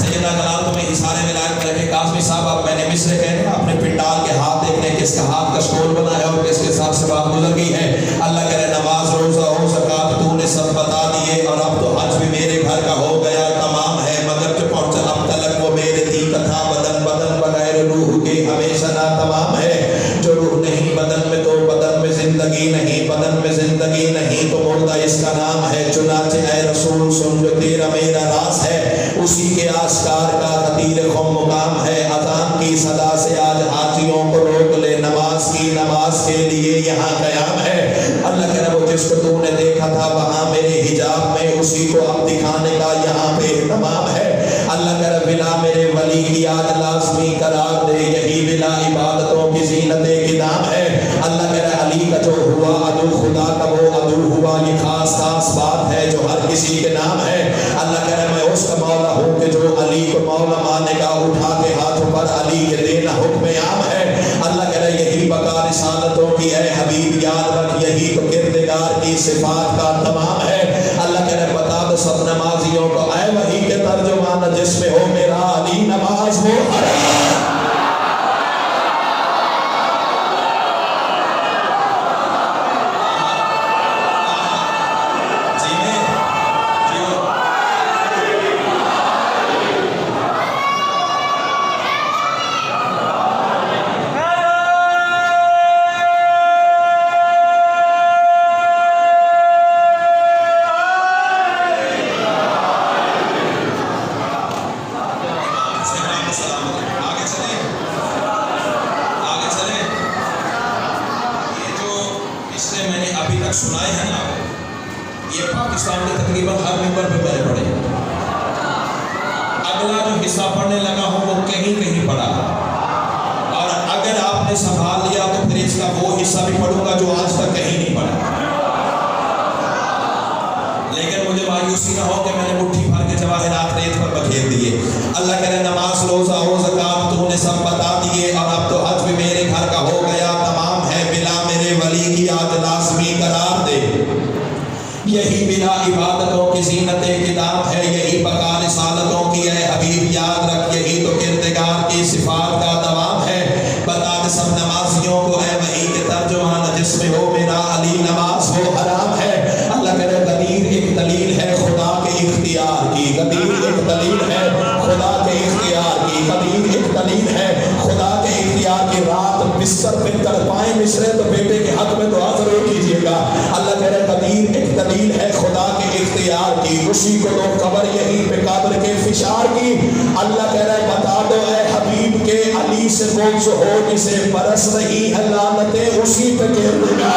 سیدہ جلال تمہیں حصار ولایت رکھے۔ قاسمی صاحب اب میں نے مصر کہنے اپنے پنڈال کے ہاتھ دیکھنے کس کا ہاتھ کا شکول بنا ہے اور کس کے ساتھ سے بات گزر گئی ہے۔ اللہ کہہ رہے نماز روزہ ہو زکات تو نے سب بتا دیے، اور اب تو حج بھی میرے گھر کا ہو گیا تمام ہے۔ مگر جو پہنچا اب تلک وہ میرے دین کا تھا، بدن بدن بغیر روح کے ہمیشہ نا تمام ہے۔ جو روح نہیں بدن میں تو بدن میں زندگی نہیں، بدن میں زندگی نہیں تو مردہ اس کا نام ہے۔ چنانچہ اے رسول سن جو تیرا میرا راز ہے، اسی کے آشکار کا خطیر خم مقام ہے۔ اذان کی صدا سے آج حاجیوں کو روک لے، نماز کی نماز کے لیے یہاں قیام ہے۔ اللہ کہہ رہا وہ جس کو تو نے دیکھا تھا وہاں میرے حجاب میں، اسی کو اب دکھانے کا یہاں پہ اہتمام ہے۔ اللہ کہہ رہا بلا میرے ولی کی آج لازمی قرار دے، یہی بلا عبادتوں کی زینت کی نام ہے۔ اللہ کہہ رہا علی کا جو ہوا عدو خدا کا وہ عدو ہوا، یہ خاص خاص بات ہے جو ہر کسی کے نام ہے۔ اللہ کہہ رہا میں اس کا مولا ہوں کہ جو علی کو مولا مانے گا، اٹھا کے ہاتھوں پر علی کے دینا حکم عام ہے۔ اللہ کہہ رہا یہی بقا رسالتوں کی اے حبیب یاد رکھ، یہی تو کردگار کی صفات کا تمام ہے۔ اللہ کہہ رہا بتا دو سب نمازیوں کو، اے وحی کے ترجمان جس میں ہو میرا علی، نماز وہ حرام سنائے ہیں نا، یہ پاکستان کے تقریباً ہر ممبر پہ میں نے پڑھے۔ اگلا جو حصہ پڑھنے لگا ہوں وہ کہیں کہیں پڑھا، اور اگر آپ نے سنبھال لیا تو پھر اس کا وہ حصہ بھی پڑھوں گا جو آج تک کہیں نہیں پڑھا۔ لیکن مجھے مایوسی نہ ہو کہ میں نے مٹھی بھر کے جواہرات ریت پر بکھیر دیے۔ اللہ کہہ رہے نماز روزہ و زکات تو نے سب بتا دیے، اور اب تو حج بھی میرے گھر کا ہو گیا تمام ہے۔ بلا میرے ولی کی آج لازمی قرار دے، یہی بلا عبادتوں کی زینت کتاب ہے، یہی بقا رسالتوں کی اے حبیب یاد رکھ، یہی تو کردگار کی صفات کا دوام ہے۔ بتا دے سب نمازیوں کو اے وحی کے ترجمان جس میں ہو میرا علی، نماز وہ حرام ہے۔ اللہ کہہ رہے غدیر ایک دلیل ہے خدا کے اختیار کی، غدیر ایک دلیل ہے خدا کے اختیار کی، غدیر ایک دلیل ہے خدا کے اختیار کی۔ رات بستر پہ تڑپائیں مصرے تو بیٹے کے حق میں دعا ضرور کیجیے گا۔ اللہ کہہ رہے غدیر ایک ایک دلیل ہے خدا کے اختیار کی، اسی کو تو قبر یہیں پہ قبر کے فشار کی۔ اللہ کہہ رہا ہے بتا دو اے حبیب کے علی سے بغض ہو جسے برس رہی ہے لعنتیں اسی پہ گر دینا۔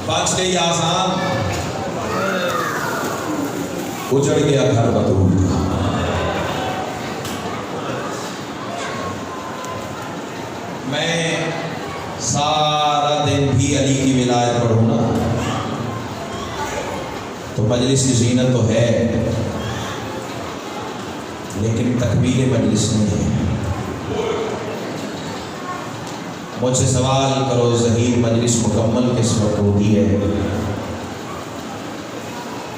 5 گئی آسان، اجڑ گیا گھر بطول کا۔ میں سارا دن بھی علی کی ولایت پڑھوں نا تو مجلس کی زینت تو ہے، لیکن تکمیل مجلس نہیں ہے۔ مجھ سے سوال کرو ظہیر مجلس مکمل کس وقت ہوتی ہے،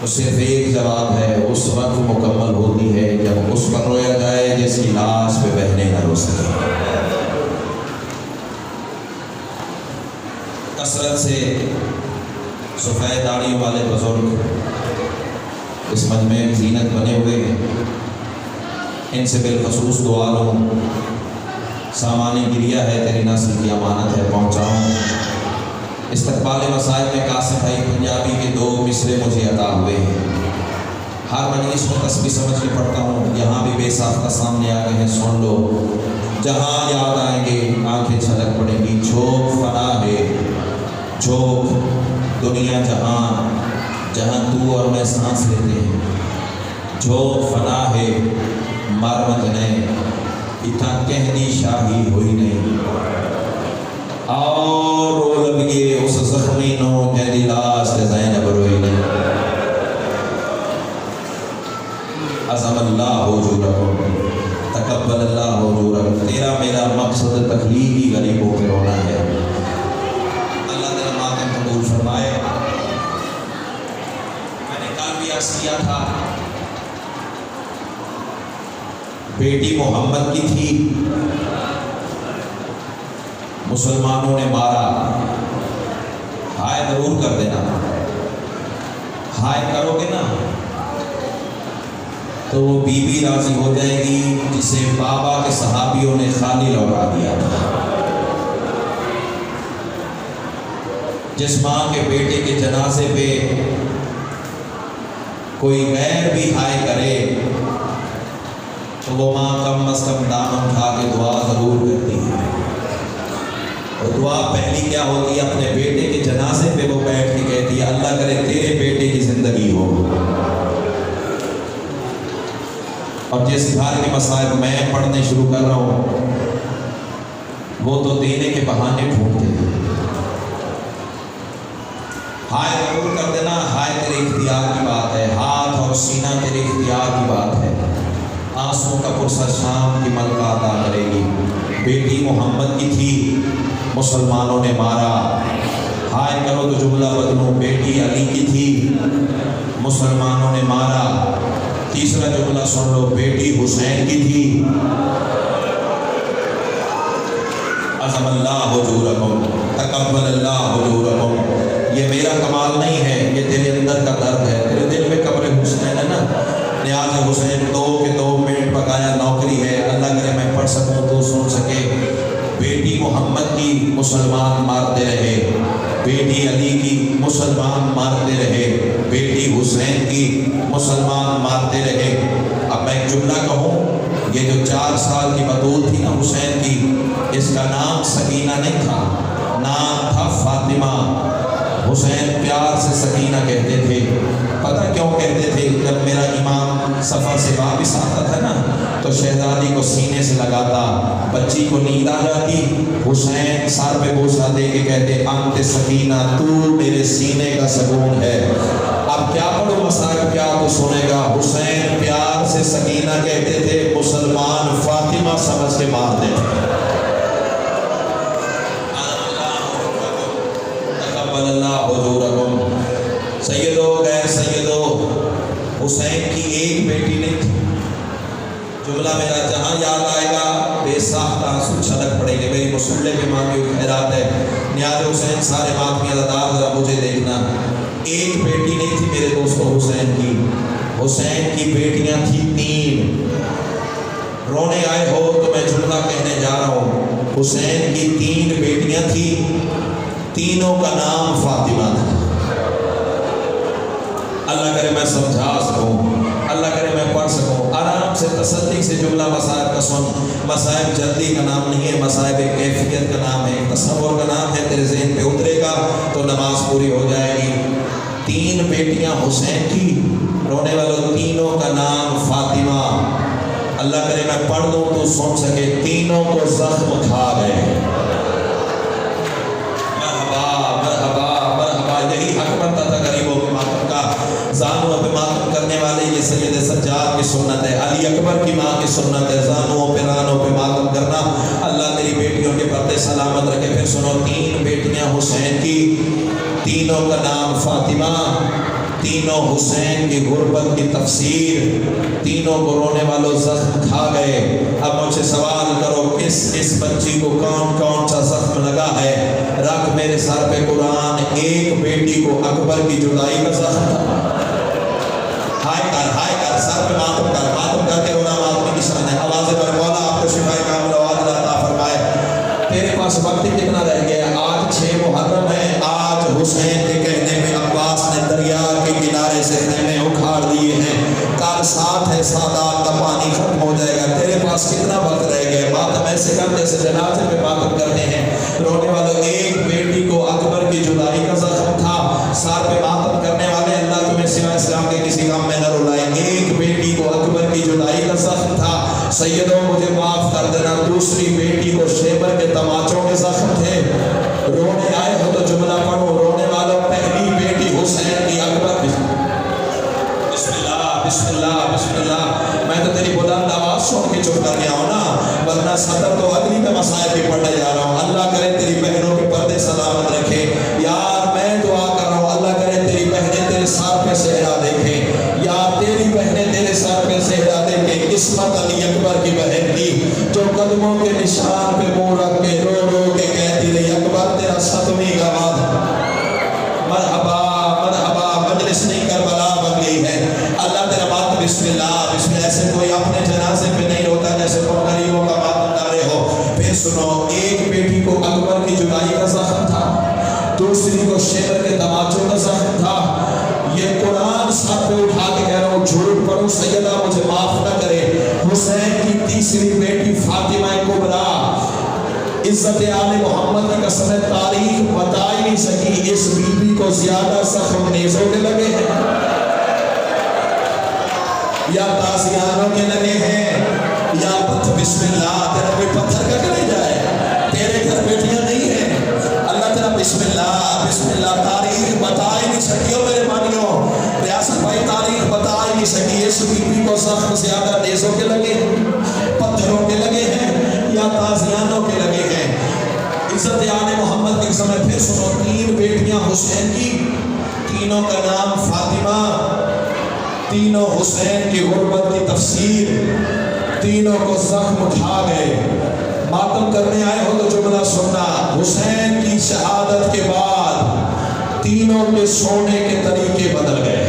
تو صرف ایک جواب ہے، اس وقت مکمل ہوتی ہے جب اس پر رویا جائے جس کی لاش پہ بہنے نہ رو سکے۔ کثرت سے سفید داڑھی والے بزرگ اس مجمع میں زینت بنے ہوئے ہیں، ان سے بالخصوص دعا لوں، سامان گریہ ہے تیری نسل کی امانت ہے پہنچاؤں۔ استقبال مسائل میں قاسم بھائی پنجابی کے 2 مصرے مجھے عطا ہوئے ہیں، ہر مجلس کو تسبیح سمجھ کے پڑھتا ہوں، یہاں بھی بے ساختہ سامنے آ گئے ہیں، سن لو۔ جہاں یاد آئیں گے آنکھیں چھلک پڑیں گی، جھوک فنا ہے جھوک دنیا جہاں، جہاں تو اور میں سانس لیتے ہیں، جھوک فنا ہے مرمت نے اتنا کہنی شاہی ہوئی نہیں، اور رو لگے اس زخمی نو جیدی لاس کے زینب روئی نہیں۔ عظم اللہ حضورکم تقبل اللہ حضورکم، تیرا میرا مقصد تخلیقی غریبوں کے رونا ہے، اللہ تیرا ماتم قبول فرمائے۔ میں نے کل بھی عرض کیا تھا، بیٹی محمد کی تھی، مسلمانوں نے مارا، ہائے ضرور کر دینا، ہائے کرو گے نا تو وہ بی بی راضی ہو جائے گی جسے بابا کے صحابیوں نے خالی لوٹا دیا تھا۔ جس ماں کے بیٹے کے جنازے پہ کوئی غیر بھی ہائے کرے تو وہ ماں کم از کم دامن اٹھا کے دعا ضرور کرتی ہے، اور دعا پہلی کیا ہوتی ہے، اپنے بیٹے کے جنازے پہ وہ بیٹھ کے کہتی ہے اللہ کرے تیرے بیٹے کی زندگی ہو۔ اور جس گھر کے مسائل میں پڑھنے شروع کر رہا ہوں وہ تو دینے کے بہانے ڈھونڈتے ہیں، ہائے ضرور کر دینا، ہائے تیرے اختیار کی بات ہے، ہاتھ اور سینہ تیرے اختیار کی بات ہے، آنسوں کا پرسہ شام کی ملکہ عطا کرے گی۔ بیٹی محمد کی تھی، مسلمانوں نے مارا، ہائے کرو تو جملہ بدلوں، بیٹی علی کی تھی، مسلمانوں نے مارا۔ تیسرا جملہ سن لو، بیٹی حسین کی تھی، عظم اللہ حضورکم تقبل اللہ حضورکم۔ یہ میرا کمال نہیں ہے، یہ تیرے اندر کا درد ہے، تیرے دل میں قبر حسین ہے نا، نیاز حسین 2 منٹ بقایا نوکری ہے، اللہ کرے میں پڑھ سکوں تو سن سکے۔ بیٹی محمد کی مسلمان مارتے رہے، بیٹی علی کی مسلمان مارتے رہے، بیٹی حسین کی مسلمان مارتے رہے۔ اب میں ایک جملہ کہوں، یہ جو 4 سال کی بطول تھی نا حسین کی، اس کا نام سکینہ نہیں تھا، نام تھا فاطمہ۔ حسین پیار سے سکینہ کہتے تھے، پتہ کیوں کہتے تھے؟ جب میرا امام سفر سے واپس آتا تھا نا تو شہزادی کو سینے سے لگاتا، بچی کو نیند آ جاتی، حسین سر پہ بوسہ دے کے کہتے انت سکینہ، تو میرے سینے کا سکون ہے۔ اب کیا پڑھو مسائل، کیا تو سنے گا، حسین پیار سے سکینہ کہتے تھے، مسلمان فاطمہ سمجھ کے مارتے تھے۔ اللہ حضورکم، سیدو غیر سیدو، حسین کی ایک بیٹی نہیں تھی۔ جملہ میرا جہاں یاد آئے گا بے ساختہ آنسو چھلک پڑیں گے، میری مسلح کے ماں کی خیرات ہے۔ نیاز حسین سارے ماتمی عزادار ذرا مجھے دیکھنا، ایک بیٹی نہیں تھی میرے دوستوں حسین کی، حسین کی بیٹیاں تھیں 3۔ رونے آئے ہو تو میں جملہ کہنے جا رہا ہوں، حسین کی 3 بیٹیاں تھیں، تینوں کا نام فاطمہ تھا۔ اللہ کرے میں سمجھا سکوں، اللہ کرے میں پڑھ سکوں، آرام سے تسلی سے جملہ مصائب کا سن۔ مصائب جلدی کا نام نہیں ہے، مصائب ایک کیفیت کا نام ہے، ایک تصور کا نام ہے، تیرے ذہن پہ اترے گا تو نماز پوری ہو جائے گی۔ 3 بیٹیاں حسین کی، رونے والوں تینوں کا نام فاطمہ۔ اللہ کرے میں پڑھ دوں تو سن سکے، تینوں کو زخم کھا گئے۔ یہی حق بنتا تھا غریبوں کے ماتم کا، زانوں پہ ماتم کرنے والے یہ سید سجاد کی سنت ہے، علی اکبر کی ماں کی سنت ہے، زانوں پہ رانوں پہ ماتم کرنا۔ اللہ تیری بیٹیوں کے پردے سلامت رکھے۔ پھر سنو، 3 بیٹیاں حسین کی، تینوں کا نام فاطمہ، تینوں حسین کی غربت کی تفسیر، تینوں کو رونے والوں زخم کھا گئے۔ اب مجھ سے سوال کرو، کس بچی کو کون سا زخم لگا ہے؟ رکھ میرے سر پہ قرآن، ایک بیٹی کو اکبر کی جدائی کا زخم تھا۔ ہائے کر سر پہ ماتم کر کے رونا ماتم کی شان ہے۔ آواز پر مولا آپ کو شفائے کامل آواز عطا فرمائے۔ تیرے پاس وقت کتنا رہ گیا؟ آج 6 محرم ہے، آج حسین کے کہنے میں عباس نے دریا کے کنارے سے خیمے اکھاڑ دیے ہیں، کل 7 ہے، سادات کا پانی ختم ہو جائے گا۔ تیرے پاس کتنا وقت رہ گیا؟ ماتم ایسے کر جیسے جنازے پہ ماتم کرتے ہیں۔ رونے والوں ایک بیٹی کو اکبر کی جدائی کا زخم تھا، سر پہ ماتم کرنے والے اللہ تمہیں سوائے اسلام کے کسی غم میں نہ رلائے۔ ایک بیٹی کو اکبر کی جدائی کا زخم تھا، سیدوں مجھے معاف کر دینا، دوسری بیٹی کو شیبر کے تماچوں کے زخم تھے۔ رونے آئے ہو تو جملہ پڑھو، رونے والوں پہلی بیٹی حسین کی اکبر کی۔ بسم اللہ بسم اللہ بسم اللہ۔ میں تو تیری بلند آواز سن کے چپ کر گیا ہوں نا، ورنہ صدر تو اگلی میں مسائل بھی پڑھنے جا رہا ہوں۔ اللہ کرے تیری بہنوں کے پردے سلامت رکھے یار، میں دعا کر رہا ہوں اللہ کرے تیری بہنیں تیرے سر پہ صحرا دیکھیں یار، تیری بہنیں تیرے سر پہ صحرا دیکھیں۔ قسمت علی اکبر کی بہن کی جو قدموں کے نشان پہ منہ رکھ کے رو رو کے کہتی رہی، اکبر تیرا 7ویں گواہ، مرحبا مرحبا، مجلس نہیں کربلا بن گئی ہے۔ اللہ تیرا ماتم بسم اللہ بسم اللہ، ایسے کوئی اپنے جنازے پہ نہیں روتا جیسے تم غریبوں کا ماتم ڈالے ہو۔ پھر سنو، ایک بیٹی کو اکبر کی جدائی کا زخم تھا، دوسری کو شیبر کے تماچوں کا زخم تھا۔ یہ قرآن سر پہ اٹھا کے کہہ رہا ہوں، جھوٹ پڑھوں سیدہ مجھے معاف نہ کرے۔ حسین کی تیسری بیٹی فاطمہ کبریٰ، عزت آل محمد کی قسم تاریخ بتا ہی نہیں سکی اس بی بی کو زیادہ زخم نیزوں کے لگے ہیں یا تازیانوں کے لگے ہیں یا بسم اللہ، تیرا کوئی پتھر کا کرے جائے، تیرے گھر بیٹیاں نہیں ہیں۔ اللہ تیرا بسم اللہ تاریخ بتا ہی نہیں سکی ہو میرے مانیوں، ریاست بھائی تاریخ بتا ہی نہیں سکی اس بی بی کو زخم زیادہ نیزوں کے لگے ہیں، پتھروں کے لگے ہیں یا تازیانوں کے لگے ہیں۔ عزت آل محمد کی قسم۔ پھر سنو، 3 بیٹیاں حسین کی، تینوں کا نام فاطمہ، تینوں حسین کی غربت کی تفسیر، تینوں کو زخم کھا گئے۔ ماتم کرنے آئے ہو تو جملہ سننا، حسین کی شہادت کے بعد تینوں کے سونے کے طریقے بدل گئے۔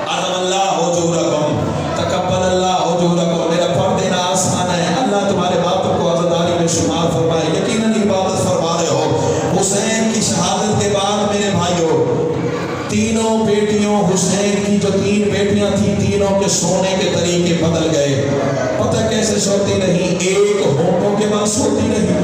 عظم اللہ حضورکم، تقبل اللہ حضورکم۔ میرا پڑھ دینا آسان ہے، اللہ تمہارے ماتم کو عزاداری میں شمار فرمائے، یقیناً عبادت فرما رہے ہو۔ حسین کی شہادت کے بعد میرے بھائیوں، تینوں بیٹیوں حسین کی جو 3 بیٹیاں تھیں، تینوں کے سونے کے طریقے بدل گئے۔ پتہ کیسے سوتی نہیں؟ ایک ہونٹوں کے بعد سوتی نہیں۔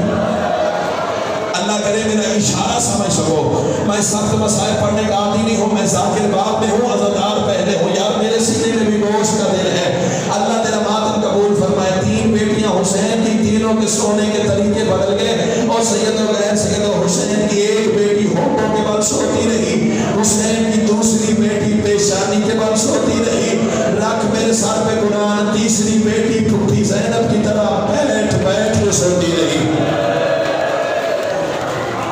اللہ کرے میرا اشارہ سمجھ سکو، میں سخت مسائل پڑھنے کا عادی نہیں ہوں، میں ذاکر باپ میں ہوں، عزادار پہلے ہوں یار، میرے سینے میں بھی گوشت کا دل ہے۔ اللہ تیرا ماتم قبول فرمائے۔ 3 بیٹیاں حسین کی، تینوں کے سونے کے طریقے بدل گئے، اور سید و غیر سید و حسین کی ایک بیٹی ہونٹوں کے بعد سوتی رہی، حسین کی دوسری بیٹی پیشانی کے بعد سوتی رہی۔ رکھ میرے سر پہ قرآن، تیسری بیٹی پھوپھی زینب کی طرح بیٹھ بیٹھ کے سوتی رہی۔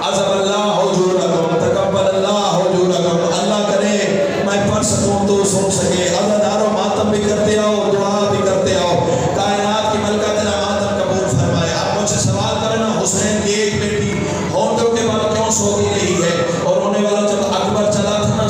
عظم اللہ حضورکم، تقبل اللہ حضورکم۔ اللہ کرے میں پڑھ سکوں تو سن سکے، عزادارو ماتم بھی کرتے آؤ، دعا بھی کرتے آؤ، کائنات کی ملکہ تیرا ماتم قبول فرمائے۔ آپ مجھ سے سوال